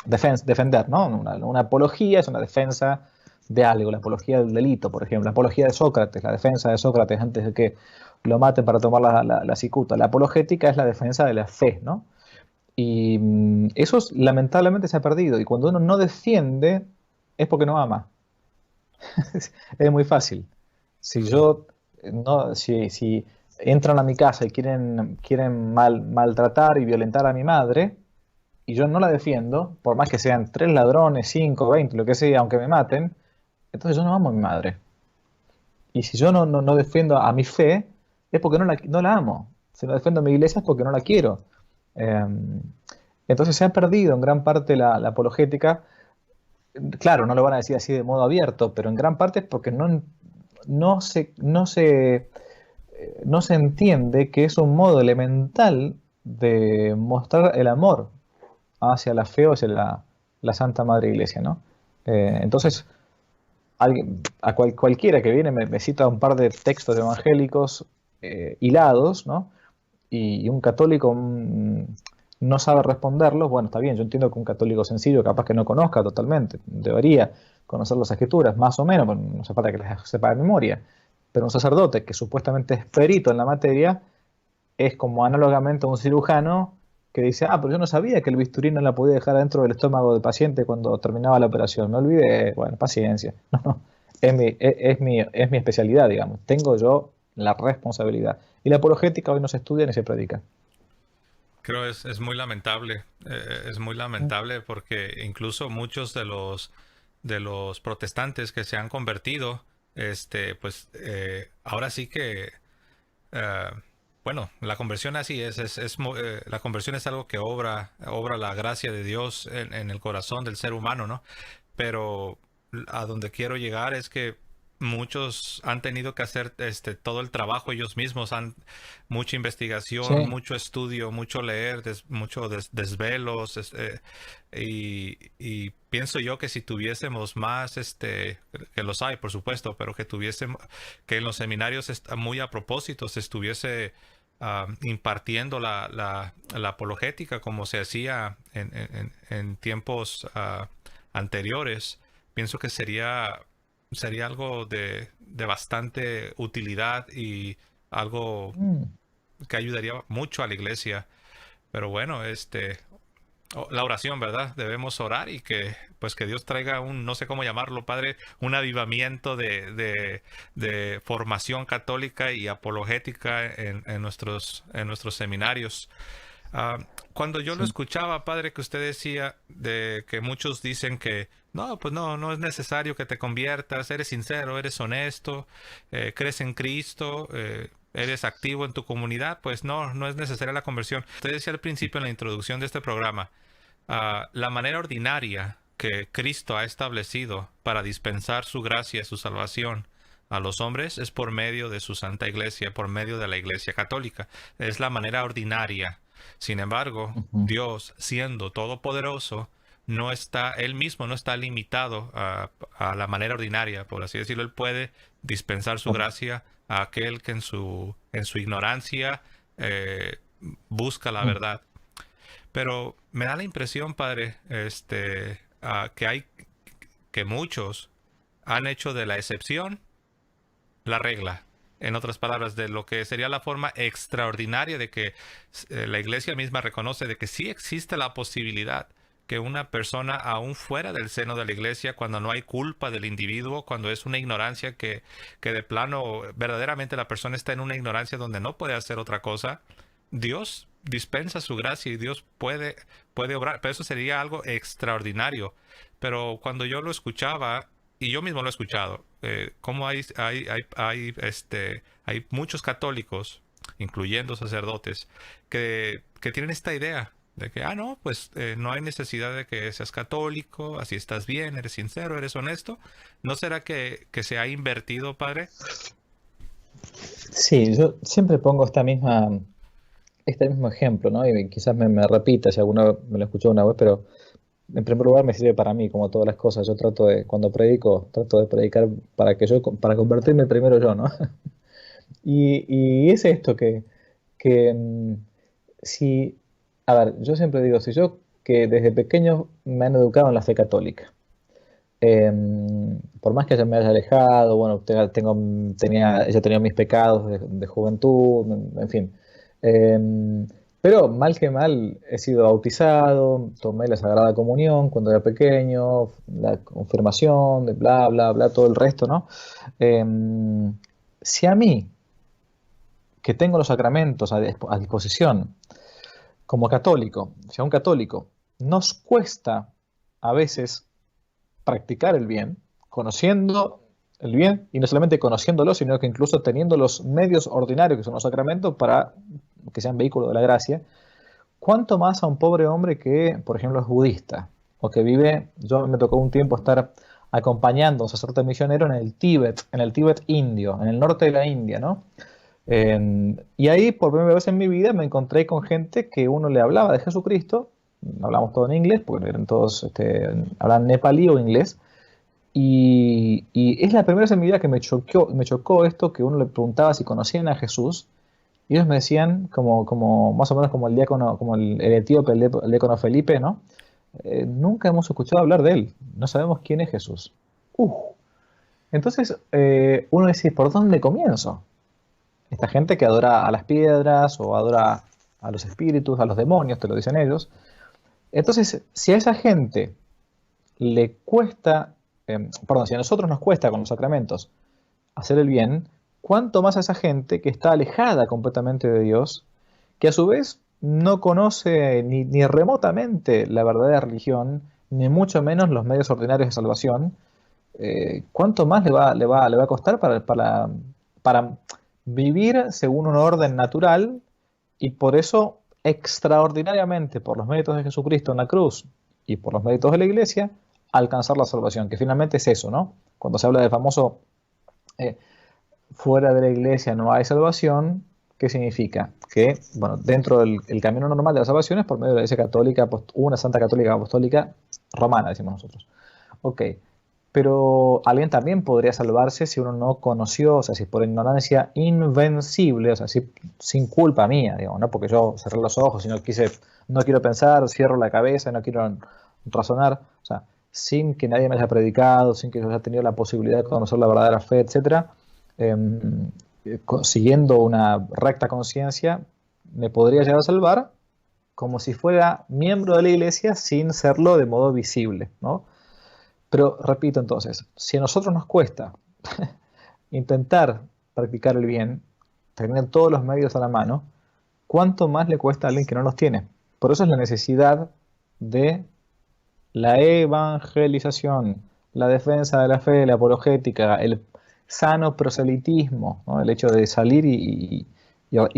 defender, ¿no? Una apología es una defensa de algo, la apología del delito, por ejemplo, la apología de Sócrates, la defensa de Sócrates antes de que lo maten para tomar la cicuta. La apologética es la defensa de la fe, ¿no? Y eso lamentablemente se ha perdido. Y cuando uno no defiende, es porque no ama. Es muy fácil. Si yo no, si entran a mi casa y quieren maltratar y violentar a mi madre, y yo no la defiendo, por más que sean 3 ladrones, 5, 20, lo que sea, aunque me maten, entonces yo no amo a mi madre. Y si yo no defiendo a mi fe, es porque no la amo. Si no defiendo a mi iglesia es porque no la quiero. Eh, entonces se ha perdido en gran parte la apologética. Claro, no lo van a decir así de modo abierto, pero en gran parte es porque no se, no se, no se entiende que es un modo elemental de mostrar el amor hacia la fe o hacia la Santa Madre Iglesia, ¿no? Entonces, cualquiera que viene me cita un par de textos evangélicos hilados, ¿no? Y un católico no sabe responderlos, bueno, está bien, yo entiendo que un católico sencillo capaz que no conozca totalmente, debería conocer las escrituras, más o menos, no hace falta que las sepa de memoria, Pero un sacerdote que supuestamente es perito en la materia es como análogamente a un cirujano que dice, pero yo no sabía que el bisturí no la podía dejar dentro del estómago del paciente cuando terminaba la operación. Me olvidé, bueno, paciencia. No, no, es mi especialidad, digamos. Tengo yo la responsabilidad. Y la apologética hoy no se estudia ni se predica. Creo es muy lamentable, es muy lamentable porque incluso muchos de los protestantes que se han convertido, pues ahora sí que, eh, bueno, la conversión así la conversión es algo que obra la gracia de Dios en el corazón del ser humano, ¿no? Pero a donde quiero llegar es que muchos han tenido que hacer todo el trabajo ellos mismos, mucha investigación, Sí. mucho estudio, mucho leer, desvelos, y pienso yo que si tuviésemos más, que los hay, por supuesto, pero que tuviésemos, que en los seminarios muy a propósito se estuviese impartiendo la apologética como se hacía en tiempos anteriores, pienso que sería algo de bastante utilidad y algo Mm. que ayudaría mucho a la iglesia. Pero bueno, la oración, ¿verdad? Debemos orar y pues que Dios traiga no sé cómo llamarlo, Padre, un avivamiento de formación católica y apologética en nuestros seminarios. Ah, Cuando yo lo Sí. escuchaba, padre, que usted decía de que muchos dicen que no, pues no es necesario que te conviertas, eres sincero, eres honesto, crees en Cristo, eres activo en tu comunidad, pues no es necesaria la conversión. Usted decía al principio en la introducción de este programa, la manera ordinaria que Cristo ha establecido para dispensar su gracia y su salvación a los hombres es por medio de su Santa Iglesia, por medio de la Iglesia Católica. Es la manera ordinaria. Sin embargo, Ujú. Dios, siendo todopoderoso, él mismo no está limitado a la manera ordinaria, por así decirlo. Él puede dispensar su gracia a aquel que en su ignorancia busca la Mm. verdad. Pero me da la impresión, padre, que muchos han hecho de la excepción la regla. En otras palabras, de lo que sería la forma extraordinaria de que la iglesia misma reconoce de que sí existe la posibilidad que una persona, aún fuera del seno de la iglesia, cuando no hay culpa del individuo, cuando es una ignorancia que de plano, verdaderamente la persona está en una ignorancia donde no puede hacer otra cosa, Dios dispensa su gracia y Dios puede obrar, pero eso sería algo extraordinario. Pero cuando yo lo escuchaba, y yo mismo lo he escuchado, como hay muchos católicos, incluyendo sacerdotes, que tienen esta idea de que, no, pues no hay necesidad de que seas católico, así estás bien, eres sincero, eres honesto. ¿No será que se ha invertido, padre? Sí, yo siempre pongo este mismo ejemplo, ¿no? Y quizás me repita si alguna vez me lo escuchó una vez, pero en primer lugar me sirve para mí, como todas las cosas. Yo cuando predico, trato de predicar para convertirme primero yo, ¿no? Y es esto que si, a ver, yo siempre digo, si yo que desde pequeño me han educado en la fe católica, eh, por más que ella me haya alejado, bueno, ella tenía mis pecados de juventud, en fin. Eh, pero mal que mal he sido bautizado, tomé la Sagrada Comunión cuando era pequeño, la confirmación, de bla, bla, bla, todo el resto, ¿no? Eh, si a mí, que tengo los sacramentos a disposición, como católico, si a un católico nos cuesta a veces practicar el bien, conociendo el bien, y no solamente conociéndolo, sino que incluso teniendo los medios ordinarios que son los sacramentos para que sean vehículos de la gracia, ¿cuánto más a un pobre hombre que, por ejemplo, es budista? O que vive, yo me tocó un tiempo estar acompañando a un sacerdote misionero en el Tíbet indio, en el norte de la India, ¿no? Y ahí, por primera vez en mi vida, me encontré con gente que uno le hablaba de Jesucristo, hablamos todo en inglés, porque eran todos, hablan nepalí o inglés, y es la primera vez en mi vida que me chocó esto, que uno le preguntaba si conocían a Jesús, y ellos me decían, como más o menos como el diácono, como el etíope, el diácono Felipe, ¿no? Nunca hemos escuchado hablar de él, no sabemos quién es Jesús. Uf, Entonces, uno dice, ¿por dónde comienzo? Esta gente que adora a las piedras o adora a los espíritus, a los demonios, te lo dicen ellos. Entonces, si a esa gente le cuesta, perdón, si a nosotros nos cuesta con los sacramentos hacer el bien, cuánto más a esa gente que está alejada completamente de Dios, que a su vez no conoce ni remotamente la verdadera religión, ni mucho menos los medios ordinarios de salvación, ¿cuánto más le va a costar para vivir según un orden natural y por eso extraordinariamente por los méritos de Jesucristo en la cruz y por los méritos de la iglesia, alcanzar la salvación, que finalmente es eso, ¿no? Cuando se habla del famoso eh, fuera de la iglesia no hay salvación, ¿qué significa? Que, bueno, dentro del el camino normal de la salvación es por medio de la iglesia católica, una santa católica apostólica romana, decimos nosotros. Ok, pero alguien también podría salvarse si uno no conoció, o sea, si por ignorancia invencible, o sea, si, sin culpa mía, digamos, no porque yo cerré los ojos y no quiero pensar, cierro la cabeza, no quiero razonar, o sea, sin que nadie me haya predicado, sin que yo haya tenido la posibilidad de conocer la verdadera fe, etcétera, eh, siguiendo una recta conciencia, me podría llegar a salvar como si fuera miembro de la iglesia sin serlo de modo visible, ¿no? Pero repito entonces, si a nosotros nos cuesta intentar practicar el bien, tener todos los medios a la mano, ¿cuánto más le cuesta a alguien que no los tiene? Por eso es la necesidad de la evangelización, la defensa de la fe, la apologética, el sano proselitismo, ¿no? El hecho de salir y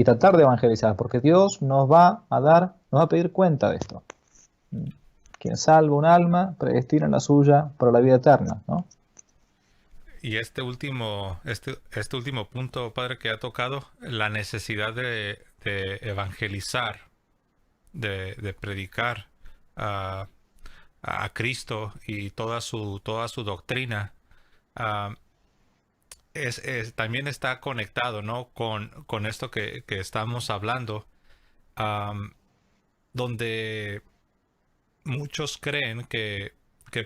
tratar de evangelizar, porque Dios nos va a pedir cuenta de esto. Quien salva un alma, predestina la suya para la vida eterna, ¿no? Y este último punto, padre, que ha tocado, la necesidad de evangelizar, de predicar a, a Cristo y toda su doctrina, ah, también está conectado, ¿no? Con esto que estamos hablando, am, donde muchos creen que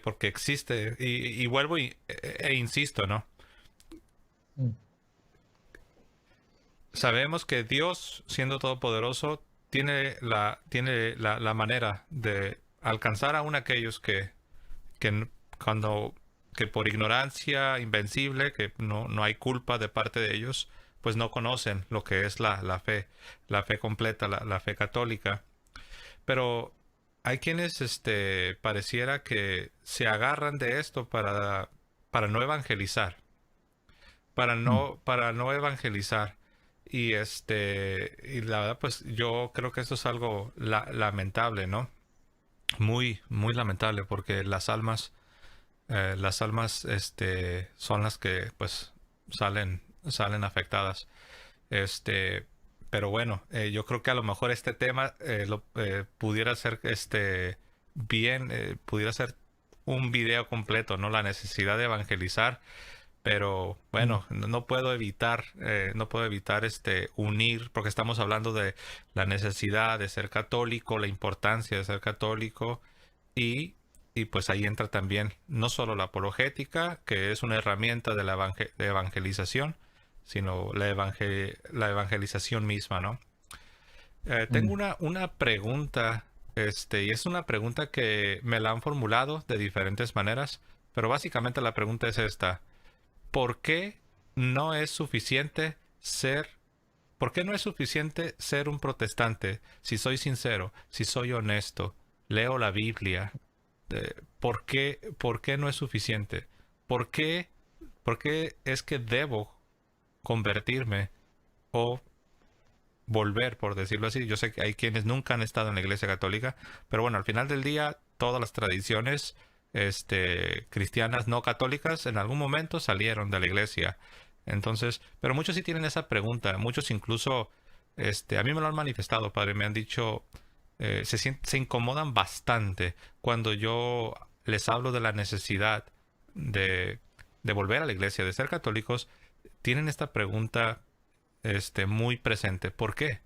porque existe, y vuelvo e insisto, ¿no? Mm. Sabemos que Dios, siendo todopoderoso, la manera de alcanzar aún aquellos que cuando que por ignorancia invencible, que no hay culpa de parte de ellos, pues no conocen lo que es la fe completa, la fe católica. Pero hay quienes pareciera que se agarran de esto para no evangelizar, Mm. para no evangelizar. Y la verdad, pues yo creo que esto es algo lamentable, ¿no? Muy lamentable, porque las almas, son las que, pues, salen afectadas. Este, pero bueno, yo creo que a lo mejor este tema pudiera ser, pudiera ser un video completo, ¿no? La necesidad de evangelizar, pero Mm. bueno, no puedo evitar unir, porque estamos hablando de la necesidad de ser católico, la importancia de ser católico, y, y pues ahí entra también no solo la apologética, que es una herramienta de de evangelización, sino la evangelización misma, ¿no? Tengo Mm. una pregunta, y es una pregunta que me la han formulado de diferentes maneras, pero básicamente la pregunta es esta: ¿por qué no es suficiente ser, ¿por qué no es suficiente ser un protestante si soy sincero, si soy honesto, leo la Biblia? Por qué no es suficiente? ¿Por qué, por qué es que debo convertirme o volver, por decirlo así? Yo sé que hay quienes nunca han estado en la Iglesia Católica, pero bueno, al final del día, todas las tradiciones cristianas no católicas en algún momento salieron de la Iglesia. Entonces, pero muchos sí tienen esa pregunta, muchos incluso, a mí me lo han manifestado, padre, me han dicho, se incomodan bastante cuando yo les hablo de la necesidad de, de volver a la iglesia, de ser católicos. Tienen esta pregunta muy presente. ¿Por qué?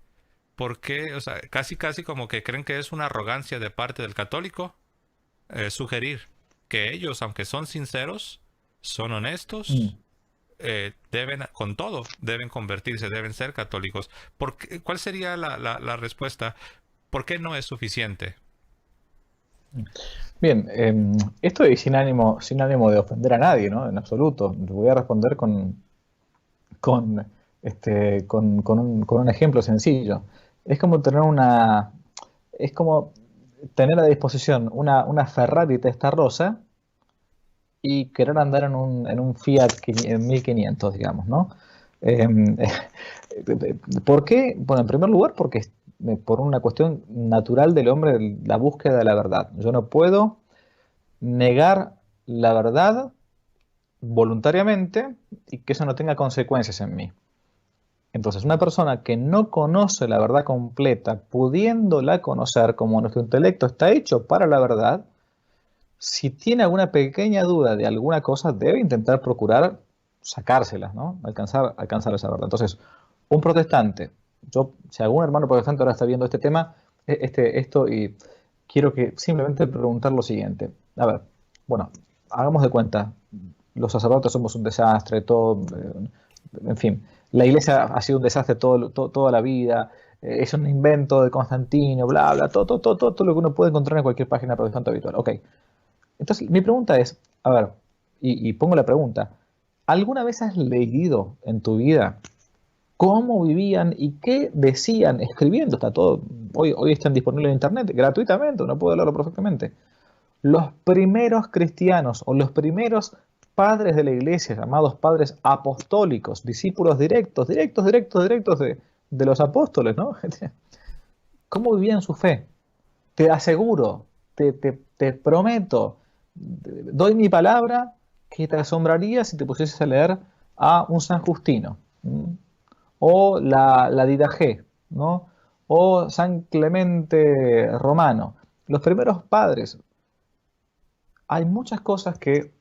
¿Por qué? O sea, casi como que creen que es una arrogancia de parte del católico sugerir que ellos, aunque son sinceros, son Mm. honestos, deben, con todo, deben convertirse, deben ser católicos. ¿Cuál sería la respuesta? ¿Por qué no es suficiente? Bien, esto es sin ánimo de ofender a nadie, ¿no? En absoluto. Voy a responder con, con un ejemplo sencillo. Es como tener es como tener a disposición una Ferrari Testarossa y querer andar en un Fiat 1500, digamos, ¿no? Eh, ¿Por qué? Bueno, en primer lugar, porque por una cuestión natural del hombre, la búsqueda de la verdad. Yo no puedo negar la verdad voluntariamente y que eso no tenga consecuencias en mí. Entonces, una persona que no conoce la verdad completa, pudiéndola conocer como nuestro intelecto está hecho para la verdad, si tiene alguna pequeña duda de alguna cosa, debe intentar procurar sacárselas, ¿no? Alcanzar esa verdad. Entonces, un protestante, si algún hermano protestante ahora está viendo este tema, esto, y quiero que simplemente preguntar lo siguiente. A ver, bueno, hagamos de cuenta, los sacerdotes somos un desastre, todo, en fin, la iglesia ha sido un desastre toda la vida, es un invento de Constantino, bla, bla, todo lo que uno puede encontrar en cualquier página protestante habitual. Ok, entonces, mi pregunta es, a ver, y pongo la pregunta, ¿alguna vez has leído en tu vida cómo vivían y qué decían escribiendo? Está todo, hoy están disponibles en internet gratuitamente, uno puede leerlo perfectamente. Los primeros cristianos o los primeros padres de la iglesia, llamados padres apostólicos, discípulos directos de los apóstoles, ¿no? ¿Cómo vivían su fe? Te aseguro, te prometo, doy mi palabra que te asombraría si te pusieses a leer a un San Justino, ¿m? O la Didaché, ¿no? O San Clemente Romano. Los primeros padres. Hay muchas cosas que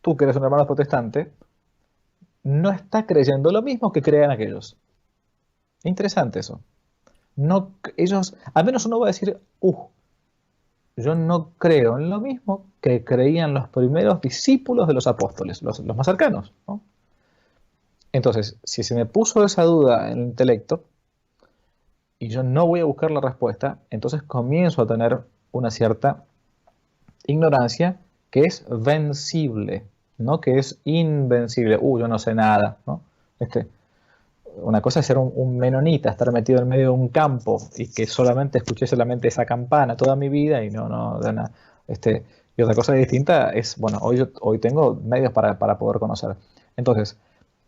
tú, que eres un hermano protestante, no estás creyendo lo mismo que crean aquellos. Interesante eso. No, ellos, al menos uno va a decir, yo no creo en lo mismo que creían los primeros discípulos de los apóstoles, los más cercanos, ¿no? Entonces, si se me puso esa duda en el intelecto y yo no voy a buscar la respuesta, entonces comienzo a tener una cierta ignorancia que es vencible, no que es invencible. Yo no sé nada, ¿no? Una cosa es ser un menonita, estar metido en medio de un campo y que escuché solamente esa campana toda mi vida y de nada. Y otra cosa distinta es, bueno, hoy tengo medios para poder conocer. Entonces,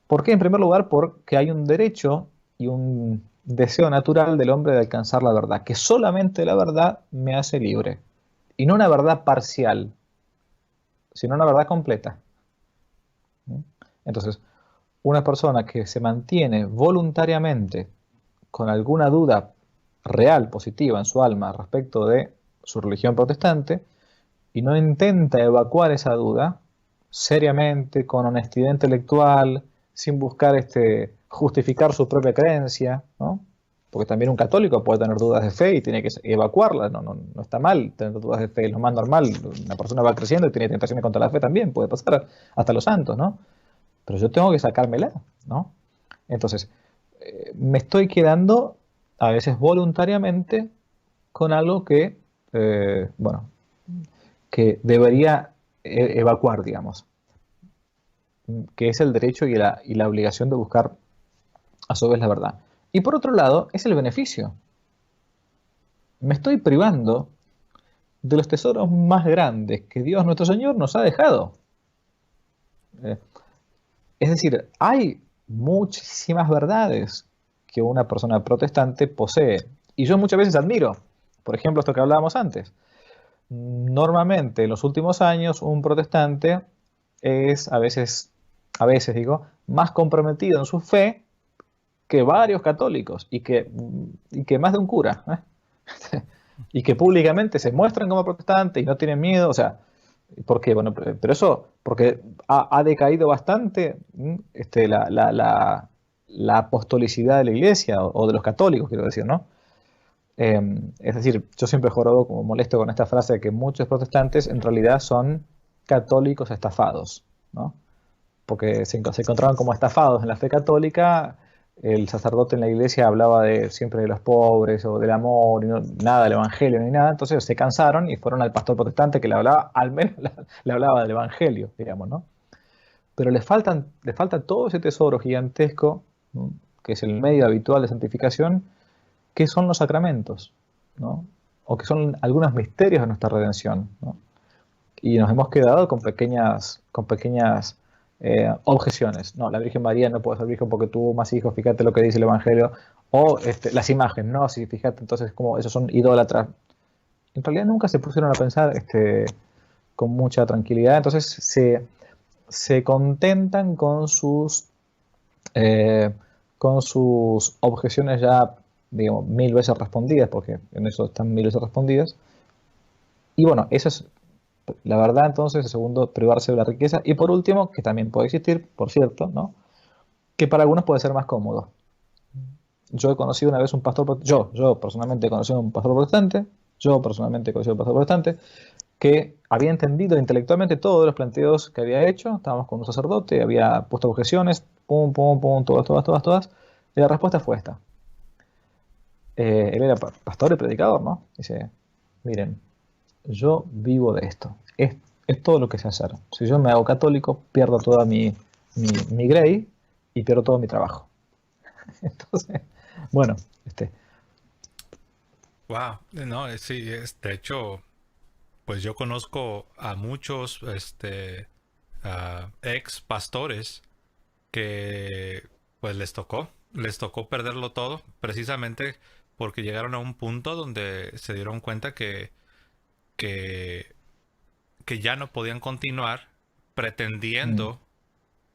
¿por qué? En primer lugar, porque hay un derecho y un deseo natural del hombre de alcanzar la verdad, que solamente la verdad me hace libre. Y no una verdad parcial, sino una verdad completa. Entonces, una persona que se mantiene voluntariamente con alguna duda real, positiva en su alma respecto de su religión protestante y no intenta evacuar esa duda seriamente, con honestidad intelectual, sin buscar justificar su propia creencia, ¿no? Porque también un católico puede tener dudas de fe y tiene que evacuarlas, no está mal tener dudas de fe, es lo más normal, una persona va creciendo y tiene tentaciones contra la fe también, puede pasar hasta los santos, ¿no? Pero yo tengo que sacármela, ¿no? Entonces, me estoy quedando a veces voluntariamente con algo bueno, que debería evacuar, digamos, que es el derecho y la obligación de buscar a su vez la verdad. Y por otro lado, es el beneficio. Me estoy privando de los tesoros más grandes que Dios nuestro Señor nos ha dejado. Eh, Es decir, hay muchísimas verdades que una persona protestante posee. Y yo muchas veces admiro. Por ejemplo, esto que hablábamos antes. Normalmente, en los últimos años, un protestante es a veces digo, más comprometido en su fe que varios católicos y que más de un cura, ¿eh? Y que públicamente se muestran como protestantes y no tienen miedo. O sea, ¿por qué? Bueno, pero eso porque ha decaído bastante la apostolicidad de la iglesia o de los católicos, quiero decir, ¿no? Es decir, yo siempre he jurado como molesto con esta frase de que muchos protestantes en realidad son católicos estafados, ¿no? Porque se encontraban como estafados en la fe católica. El sacerdote en la iglesia hablaba siempre de los pobres o del amor, y nada del evangelio ni nada. Entonces se cansaron y fueron al pastor protestante que le hablaba, al menos le hablaba del evangelio, digamos, ¿no? Pero le falta todo ese tesoro gigantesco, ¿no? Que es el medio habitual de santificación, que son los sacramentos, ¿no? O que son algunos misterios de nuestra redención, ¿no? Y nos hemos quedado con pequeñas objeciones. No, la Virgen María no puede ser virgen porque tuvo más hijos, fíjate lo que dice el Evangelio. O las imágenes, ¿no? Si fíjate, entonces como esos son idólatras. En realidad nunca se pusieron a pensar con mucha tranquilidad. Entonces se contentan con sus objeciones ya, digamos, 1000 veces respondidas, porque en eso están 1000 veces respondidas. Y bueno, eso es la verdad. Entonces, el segundo, privarse de la riqueza. Y por último, que también puede existir, por cierto, ¿no? Que para algunos puede ser más cómodo. Yo he conocido una vez un pastor, yo personalmente he conocido un pastor protestante, que había entendido intelectualmente todos los planteos que había hecho. Estábamos con un sacerdote, había puesto objeciones, pum, pum, pum, todas. Y la respuesta fue esta. Él era pastor y predicador, ¿no? Dice, miren, yo vivo de esto. Es todo lo que sé hacer. Si yo me hago católico, pierdo toda mi grey y pierdo todo mi trabajo. Entonces, bueno, Wow, no, sí, de hecho, pues yo conozco a muchos ex pastores que pues les tocó perderlo todo, precisamente porque llegaron a un punto donde se dieron cuenta que, que ya no podían continuar mm, pretendiendo,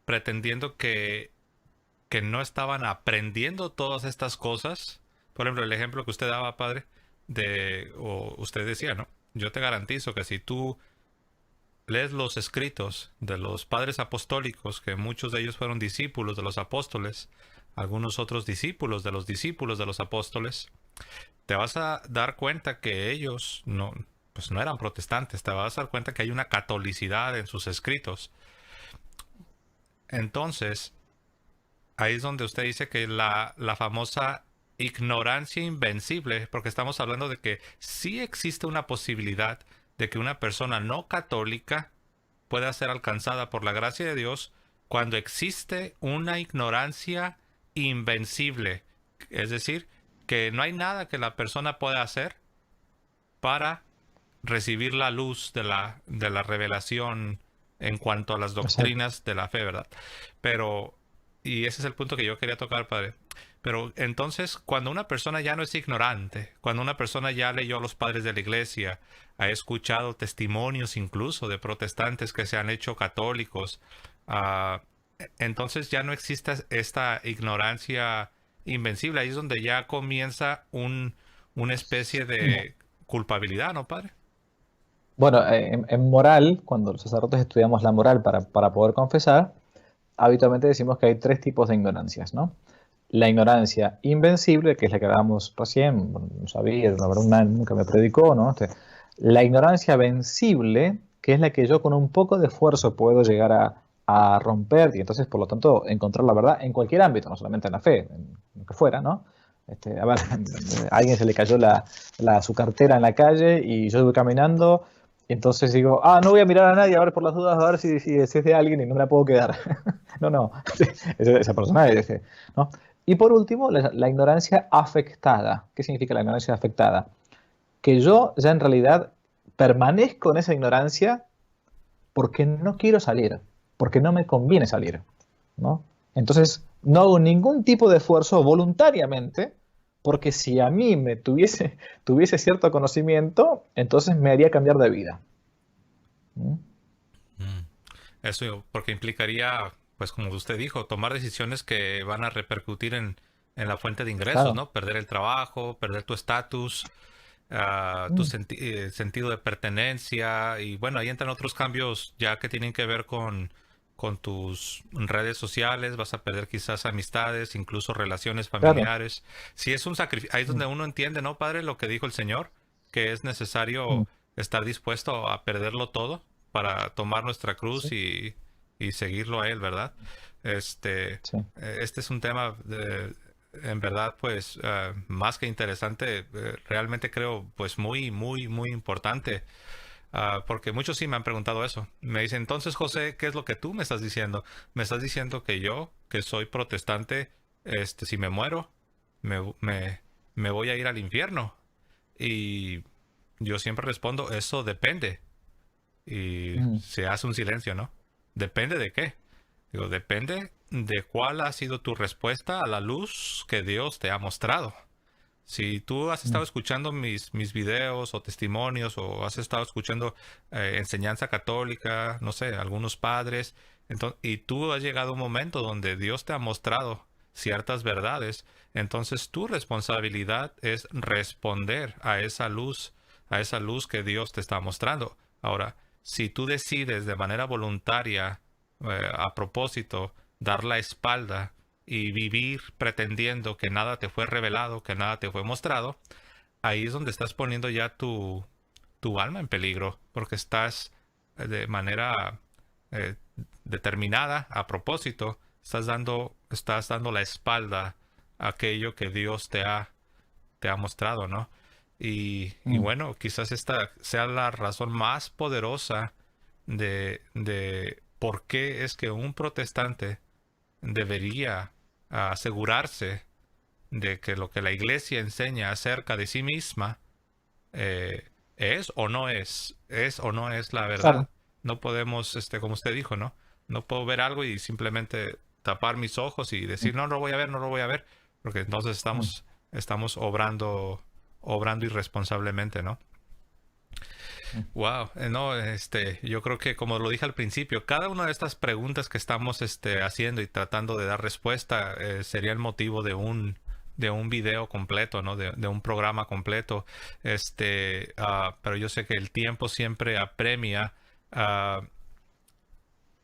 pretendiendo que no estaban aprendiendo todas estas cosas. Por ejemplo, el ejemplo que usted daba, padre, o usted decía, ¿no? Yo te garantizo que si tú lees los escritos de los padres apostólicos, que muchos de ellos fueron discípulos de los apóstoles, algunos otros discípulos de los apóstoles, te vas a dar cuenta que ellos no, pues no eran protestantes, te vas a dar cuenta que hay una catolicidad en sus escritos. Entonces, ahí es donde usted dice que la famosa ignorancia invencible, porque estamos hablando de que sí existe una posibilidad de que una persona no católica pueda ser alcanzada por la gracia de Dios cuando existe una ignorancia invencible. Es decir, que no hay nada que la persona pueda hacer para recibir la luz de la revelación en cuanto a las exacto. doctrinas de la fe, ¿verdad? Pero, y ese es el punto que yo quería tocar, padre. Pero entonces, cuando una persona ya no es ignorante, cuando una persona ya leyó a los padres de la iglesia, ha escuchado testimonios incluso de protestantes que se han hecho católicos, uh, entonces ya no existe esta ignorancia invencible. Ahí es donde ya comienza una especie de culpabilidad, ¿no, padre? Bueno, en moral, cuando los sacerdotes estudiamos la moral para poder confesar, habitualmente decimos que hay tres tipos de ignorancias, ¿no? La ignorancia invencible, que es la que hablábamos recién, bueno, no sabía, la verdad nunca me predicó, ¿no? La ignorancia vencible, que es la que yo con un poco de esfuerzo puedo llegar a romper y entonces, por lo tanto, encontrar la verdad en cualquier ámbito, no solamente en la fe, en lo que fuera, ¿no? A ver, a alguien se le cayó su cartera en la calle y yo voy caminando y entonces digo, no voy a mirar a nadie, a ver por las dudas, a ver si es de alguien y no me la puedo quedar. No, esa persona es, ¿no? Y por último, la ignorancia afectada. ¿Qué significa la ignorancia afectada? Que yo ya en realidad permanezco en esa ignorancia porque no quiero salir, porque no me conviene salir, ¿no? Entonces, no hago ningún tipo de esfuerzo voluntariamente, porque si a mí tuviese cierto conocimiento, entonces me haría cambiar de vida. ¿Mm? Mm. Eso porque implicaría, pues como usted dijo, tomar decisiones que van a repercutir en la fuente de ingresos, Claro. ¿no? Perder el trabajo, perder tu estatus, Mm. sentido de pertenencia y bueno, ahí entran otros cambios ya que tienen que ver con tus redes sociales, vas a perder quizás amistades, incluso relaciones Claro. familiares. Si es un sacrificio, ahí es donde Mm. uno entiende, ¿no, padre? Lo que dijo el Señor, que es necesario Mm. estar dispuesto a perderlo todo para tomar nuestra Sí, cruz y seguirlo a Él, ¿verdad? sí. Este es un tema en verdad, pues, más que interesante, realmente creo, pues, muy, muy, muy importante. Porque muchos sí me han preguntado eso. Me dicen, entonces, José, ¿qué es lo que tú me estás diciendo? Me estás diciendo que yo, que soy protestante, si me muero, me, me, me voy a ir al infierno. Y yo siempre respondo, eso depende. Y Mm, se hace un silencio, ¿no? ¿Depende de qué? Digo, depende de cuál ha sido tu respuesta a la luz que Dios te ha mostrado. Si tú has mm, estado escuchando mis videos o testimonios o has estado escuchando enseñanza católica, no sé, algunos padres, y tú has llegado a un momento donde Dios te ha mostrado ciertas verdades, entonces tu responsabilidad es responder a esa luz que Dios te está mostrando. Ahora, si tú decides de manera voluntaria, a propósito, dar la espalda y vivir pretendiendo que nada te fue revelado, que nada te fue mostrado, ahí es donde estás poniendo ya tu alma en peligro, porque estás de manera eh, determinada, a propósito, estás dando la espalda a aquello que Dios te ha mostrado, ¿no? Y mm. bueno, quizás esta sea la razón más poderosa de por qué es que un protestante debería asegurarse de que lo que la iglesia enseña acerca de sí misma es o no es la verdad. Claro. No podemos, como usted dijo, ¿no? No puedo ver algo y simplemente tapar mis ojos y Mm, decir, no, no lo voy a ver, no lo voy a ver, porque entonces mm, estamos obrando irresponsablemente, ¿no? mm. Wow, no, yo creo que como lo dije al principio, cada una de estas preguntas que estamos, haciendo y tratando de dar respuesta, sería el motivo de un video completo, ¿no? De un programa completo, pero yo sé que el tiempo siempre apremia, ah,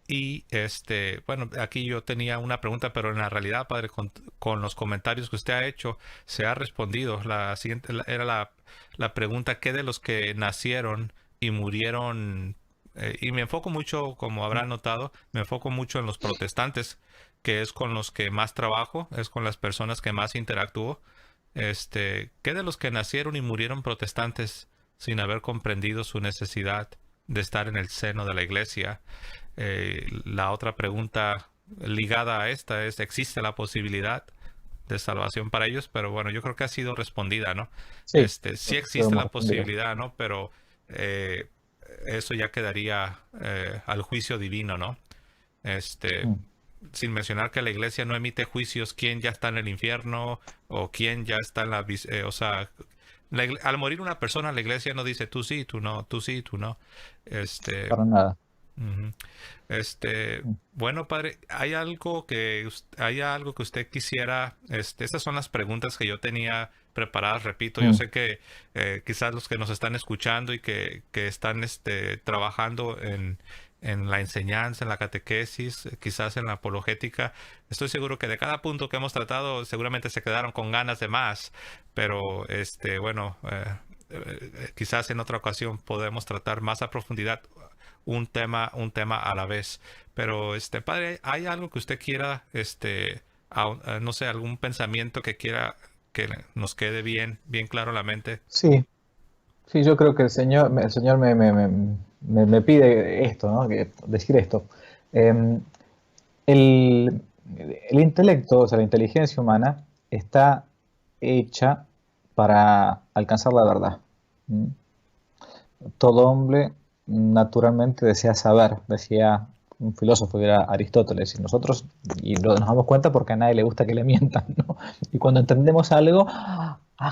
y bueno, aquí yo tenía una pregunta, pero en la realidad, padre, con los comentarios que usted ha hecho, se ha respondido. La siguiente era la pregunta, ¿qué de los que nacieron y murieron? Y me enfoco mucho, como Mm. habrá notado, me enfoco mucho en los protestantes, que es con los que más trabajo, es con las personas que más interactúo. ¿Qué de los que nacieron y murieron protestantes sin haber comprendido su necesidad de estar en el seno de la iglesia? La otra pregunta ligada a esta es, ¿existe la posibilidad de salvación para ellos? Pero bueno, yo creo que ha sido respondida, ¿no? Sí, Sí lo existe hemos la respondido. posibilidad, ¿no? Pero eh, eso ya quedaría al juicio divino, ¿no? Este, Mm. sin mencionar que la iglesia no emite juicios quién ya está en el infierno o quién ya está en o sea, al morir una persona, la iglesia no dice tú sí, tú no, tú sí, tú no. Este, Para nada. Ujú. Mm, Bueno, padre, hay algo que usted quisiera, estas son las preguntas que yo tenía preparadas, repito, yo mm. sé que quizás los que nos están escuchando y que están trabajando en la enseñanza, en la catequesis, quizás en la apologética, estoy seguro que de cada punto que hemos tratado seguramente se quedaron con ganas de más, pero bueno, quizás en otra ocasión podemos tratar más a profundidad un tema a la vez. Pero, padre, ¿hay algo que usted quiera, no sé, algún pensamiento que quiera que nos quede bien, bien claro en la mente? Sí, sí, yo creo que el Señor me pide esto, ¿no? Decir esto. Eh, el, el intelecto, o sea, la inteligencia humana, está hecha para alcanzar la verdad. ¿Mm? Todo hombre naturalmente desea saber, decía un filósofo que era Aristóteles, y nosotros nos damos cuenta porque a nadie le gusta que le mientan, ¿no? Y cuando entendemos algo,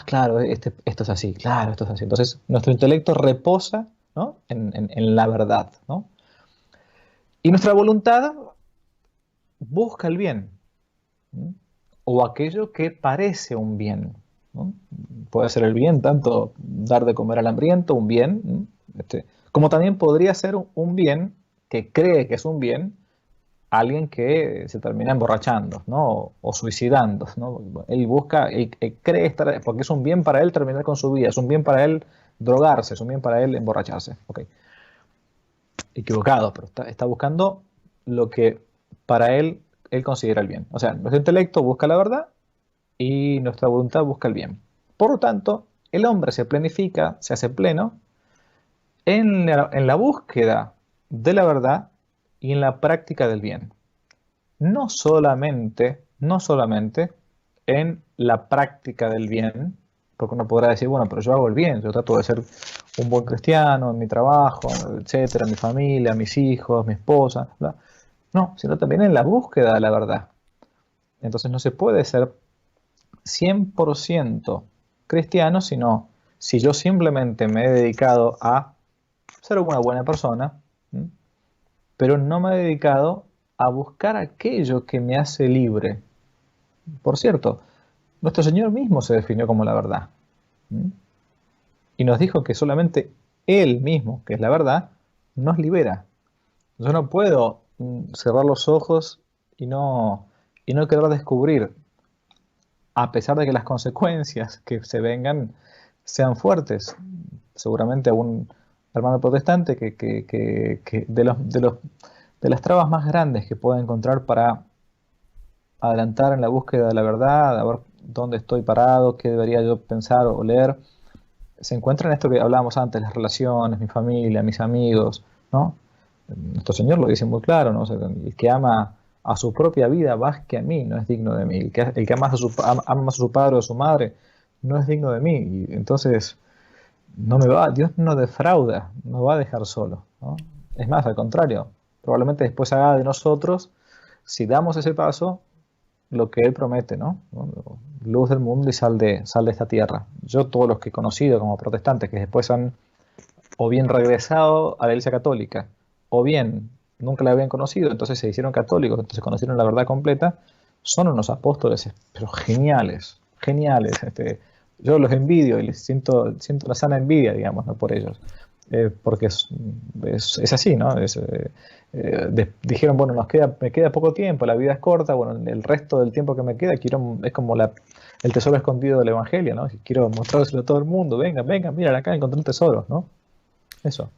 claro, esto es así, claro, esto es así. Entonces, nuestro intelecto reposa, ¿no? en la verdad, ¿no? Y nuestra voluntad busca el bien, ¿no? O aquello que parece un bien, ¿no? Puede ser el bien tanto dar de comer al hambriento, un bien, ¿no? Como también podría ser un bien que cree que es un bien alguien que se termina emborrachando, ¿no? O suicidando, ¿no? Él busca, él cree estar, porque es un bien para él terminar con su vida, es un bien para él drogarse, es un bien para él emborracharse. Okay. equivocado, pero está buscando lo que para él considera el bien. O sea, nuestro intelecto busca la verdad y nuestra voluntad busca el bien. Por lo tanto, el hombre se planifica, se hace pleno en la búsqueda de la verdad y en la práctica del bien. No solamente en la práctica del bien, porque uno podrá decir, bueno, pero yo hago el bien, yo trato de ser un buen cristiano en mi trabajo, etcétera, mi familia, mis hijos, mi esposa, ¿verdad? No, sino también en la búsqueda de la verdad. Entonces no se puede ser 100% cristiano, sino si yo simplemente me he dedicado a ser una buena persona, ¿m? Pero no me he dedicado a buscar aquello que me hace libre. Por cierto, nuestro Señor mismo se definió como la verdad. ¿M? Y nos dijo que solamente Él mismo, que es la verdad, nos libera. Yo no puedo cerrar los ojos y no querer descubrir, a pesar de que las consecuencias que se vengan sean fuertes. Seguramente a un hermano protestante que de las trabas más grandes que pueda encontrar para adelantar en la búsqueda de la verdad, a ver dónde estoy parado, qué debería yo pensar o leer, se encuentra en esto que hablábamos antes, las relaciones, mi familia, mis amigos, ¿no? Nuestro Señor lo dice muy claro, ¿no? O sea, el que ama a su propia vida más que a mí no es digno de mí. El que ama a su padre o a su madre no es digno de mí. Y entonces Dios no defrauda, no va a dejar solo, ¿no? Es más, al contrario, probablemente después haga de nosotros, si damos ese paso, lo que Él promete, ¿no? Luz del mundo y sal de esta tierra. Yo, todos los que he conocido como protestantes, que después han o bien regresado a la Iglesia Católica, o bien nunca la habían conocido, entonces se hicieron católicos, entonces conocieron la verdad completa, son unos apóstoles, pero geniales, geniales. Yo los envidio y les siento una sana envidia, digamos, ¿no? Por ellos. Porque es así, ¿no? Dijeron, bueno, me queda poco tiempo, la vida es corta, bueno, el resto del tiempo que me queda es como el tesoro escondido del Evangelio, ¿no? Quiero mostrárselo a todo el mundo, venga, mira, acá encontré un tesoro, ¿no? Eso.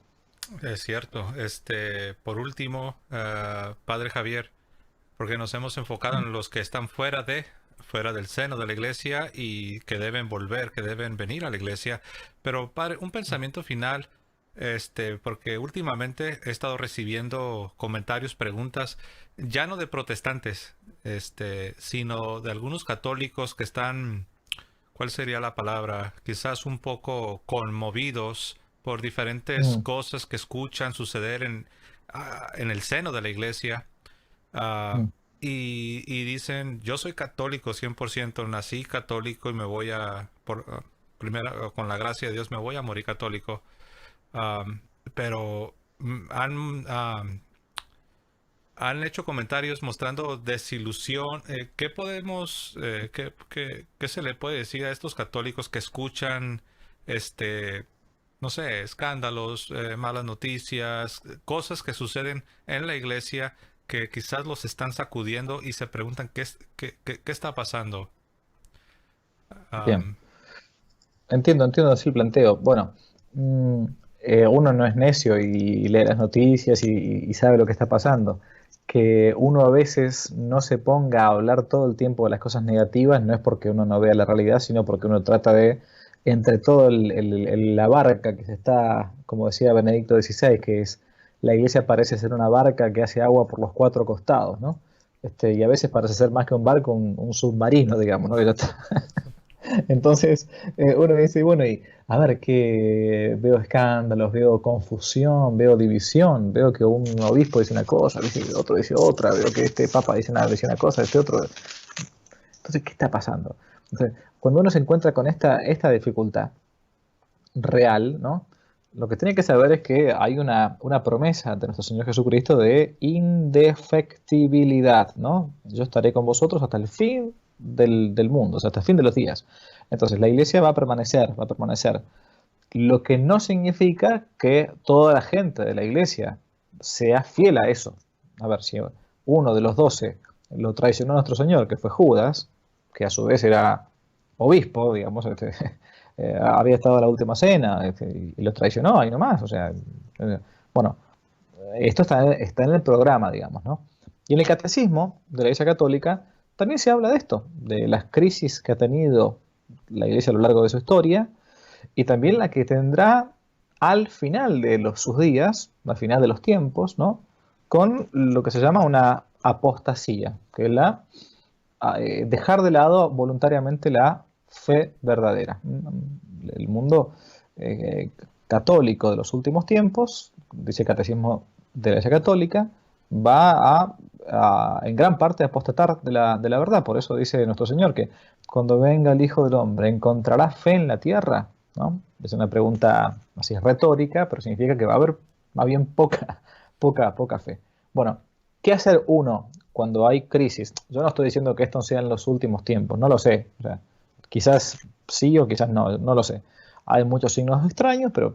Es cierto. Por último, Padre Javier, porque nos hemos enfocado en los que están fuera del seno de la iglesia y que deben volver, que deben venir a la iglesia. Pero, Padre, un pensamiento final, porque últimamente he estado recibiendo comentarios, preguntas, ya no de protestantes, sino de algunos católicos que están, ¿cuál sería la palabra? Quizás un poco conmovidos por diferentes Mm, cosas que escuchan suceder en el seno de la iglesia. Ah, mm, y dicen, yo soy católico 100%, nací católico y me voy primero, con la gracia de Dios, me voy a morir católico. Am, pero han hecho comentarios mostrando desilusión. ¿Qué podemos, qué se le puede decir a estos católicos que escuchan, este, no sé, escándalos, malas noticias, cosas que suceden en la iglesia que quizás los están sacudiendo y se preguntan qué está pasando? bien. Am, Entiendo así el planteo. Bueno, mm, uno no es necio y lee las noticias y sabe lo que está pasando. Que uno a veces no se ponga a hablar todo el tiempo de las cosas negativas no es porque uno no vea la realidad, sino porque uno trata de, entre todo la barca que se está, como decía Benedicto XVI, que es la iglesia parece ser una barca que hace agua por los cuatro costados, ¿no? Y a veces parece ser más que un barco, un submarino, digamos, ¿no? Que ya está. Entonces, uno dice, bueno, y a ver, que veo escándalos, veo confusión, veo división, veo que un obispo dice una cosa, otro dice otra, veo que este papa dice una cosa, este otro. Entonces, ¿qué está pasando? Entonces, cuando uno se encuentra con esta dificultad real, ¿no? Lo que tiene que saber es que hay una promesa de nuestro Señor Jesucristo de indefectibilidad, ¿no? Yo estaré con vosotros hasta el fin del mundo, o sea, hasta el fin de los días. Entonces, la iglesia va a permanecer, va a permanecer. Lo que no significa que toda la gente de la iglesia sea fiel a eso. A ver, si uno de los 12 lo traicionó a nuestro Señor, que fue Judas, que a su vez era obispo, digamos, había estado a la última cena y los traicionó ahí nomás. O sea, bueno, esto está en el programa, digamos, ¿no? Y en el catecismo de la Iglesia Católica también se habla de esto, de las crisis que ha tenido la Iglesia a lo largo de su historia y también la que tendrá al final de sus días, al final de los tiempos, ¿no? Con lo que se llama una apostasía, que es dejar de lado voluntariamente la fe verdadera. El mundo católico de los últimos tiempos, dice el Catecismo de la Iglesia Católica, va en gran parte a apostatar de la verdad. Por eso dice nuestro Señor que cuando venga el Hijo del Hombre, ¿encontrará fe en la tierra? ¿No? Es una pregunta así retórica, pero significa que va a haber más bien poca fe. Bueno, ¿qué hacer uno cuando hay crisis? Yo no estoy diciendo que estos sean los últimos tiempos, no lo sé. O sea, quizás sí o quizás no lo sé. Hay muchos signos extraños, pero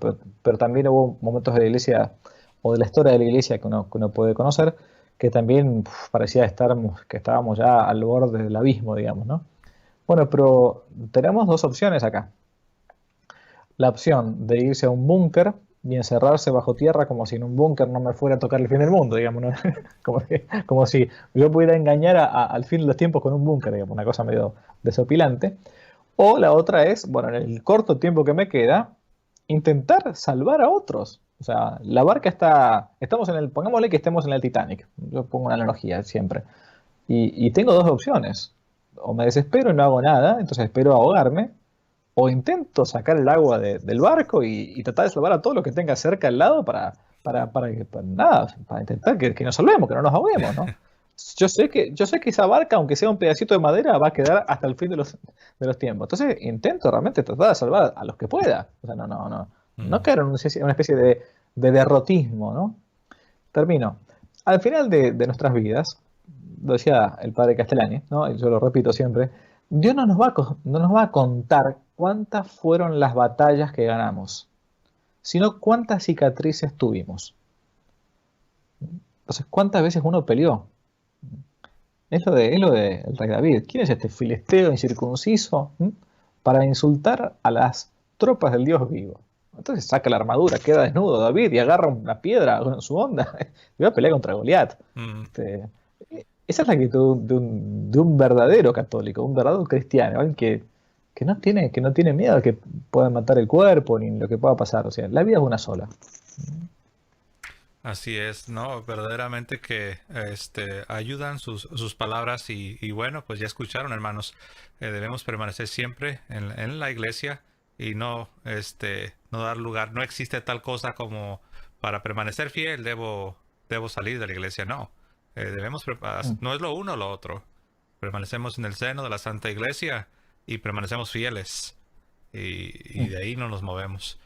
también hubo momentos de la Iglesia o de la historia de la Iglesia que uno puede conocer que también parecía que estábamos ya al borde del abismo, digamos, ¿no? Bueno, pero tenemos dos opciones acá. La opción de irse a un búnker y encerrarse bajo tierra como si en un búnker no me fuera a tocar el fin del mundo, digamos, ¿no? como si yo pudiera engañar al fin de los tiempos con un búnker, digamos, una cosa medio desopilante. O la otra es, bueno, en el corto tiempo que me queda, intentar salvar a otros. O sea, la barca pongámosle que estemos en el Titanic, yo pongo una analogía siempre, y tengo dos opciones. O me desespero y no hago nada, entonces espero ahogarme, o intento sacar el agua del barco y tratar de salvar a todo lo que tenga cerca al lado para intentar que nos salvemos, que no nos ahoguemos, ¿no? Yo sé que esa barca, aunque sea un pedacito de madera, va a quedar hasta el fin de los tiempos. Entonces intento realmente tratar de salvar a los que pueda. O sea, no caer en una especie de derrotismo, ¿no? Termino. Al final de nuestras vidas, lo decía el padre Castellani, ¿no? Y yo lo repito siempre, Dios no nos va a contar cuántas fueron las batallas que ganamos, sino cuántas cicatrices tuvimos. Entonces, ¿cuántas veces uno peleó? Es lo de el rey David. ¿Quién es este filisteo incircunciso para insultar a las tropas del Dios vivo? Entonces saca la armadura, queda desnudo David y agarra una piedra con su onda y va a pelear contra Goliat. Esa es la actitud de un verdadero católico, un verdadero cristiano, alguien que no tiene miedo a que puedan matar el cuerpo ni lo que pueda pasar. O sea, la vida es una sola. Así es, ¿no? Verdaderamente que ayudan sus palabras y bueno, pues ya escucharon, hermanos. Debemos permanecer siempre en la iglesia y no dar lugar. No existe tal cosa como para permanecer fiel debo salir de la iglesia, no. No es lo uno o lo otro. Permanecemos en el seno de la Santa Iglesia y permanecemos fieles y de ahí no nos movemos.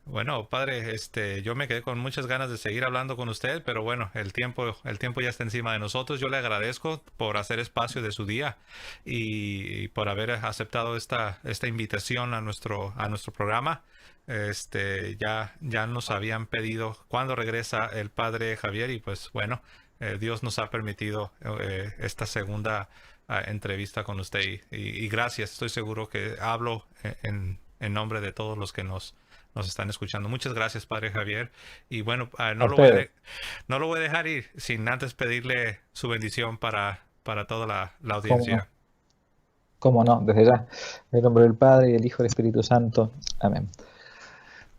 Bueno, padre, yo me quedé con muchas ganas de seguir hablando con usted, pero bueno, el tiempo ya está encima de nosotros. Yo le agradezco por hacer espacio de su día y por haber aceptado esta invitación a nuestro programa. Ya nos habían pedido cuándo regresa el padre Javier y pues bueno, Dios nos ha permitido esta segunda entrevista con usted y gracias. Estoy seguro que hablo en nombre de todos los que nos están escuchando. Muchas gracias, padre Javier. Y bueno, no lo voy a dejar ir sin antes pedirle su bendición para toda la audiencia. ¿Cómo no? Desde ya. En el nombre del Padre, y del Hijo y del Espíritu Santo. Amén.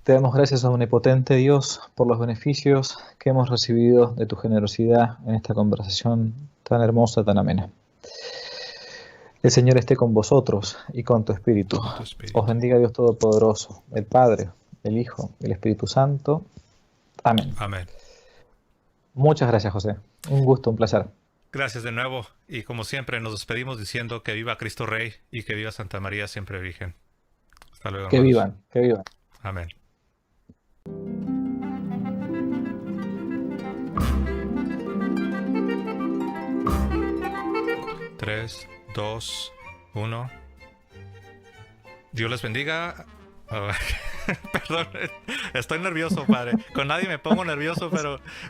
Te damos gracias, omnipotente Dios, por los beneficios que hemos recibido de tu generosidad en esta conversación tan hermosa, tan amena. El Señor esté con vosotros y con tu espíritu. Os bendiga Dios Todopoderoso, el Padre, el Hijo y el Espíritu Santo. Amén. Amén. Muchas gracias, José. Un gusto, un placer. Gracias de nuevo. Y como siempre, nos despedimos diciendo que viva Cristo Rey y que viva Santa María siempre Virgen. Hasta luego. Que vivan, que vivan. Amén. 3, 2, 1. Dios les bendiga. Perdón, estoy nervioso, padre. Con nadie me pongo nervioso,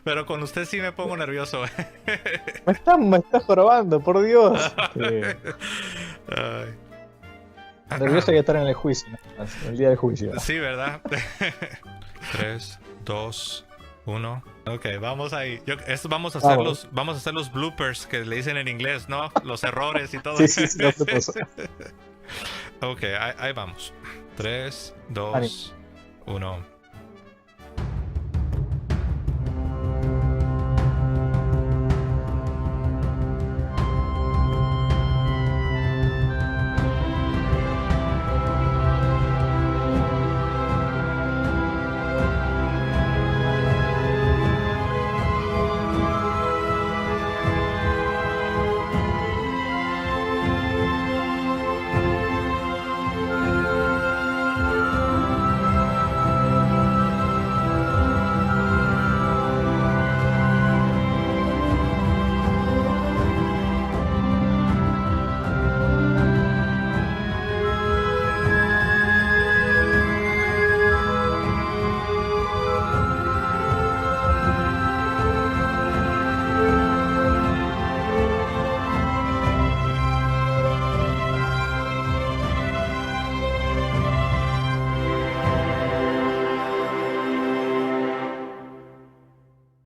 pero con usted sí me pongo nervioso. Me está jorobando, por Dios. Nervioso ya estar en el juicio, el día del juicio. Sí, ¿verdad? 3, 2, 1. Ok, vamos ahí. Vamos a hacer los bloopers que le dicen en inglés, ¿no? Los errores y todo. Sí, no te pasa. Ok, ahí vamos. 3, 2, 1.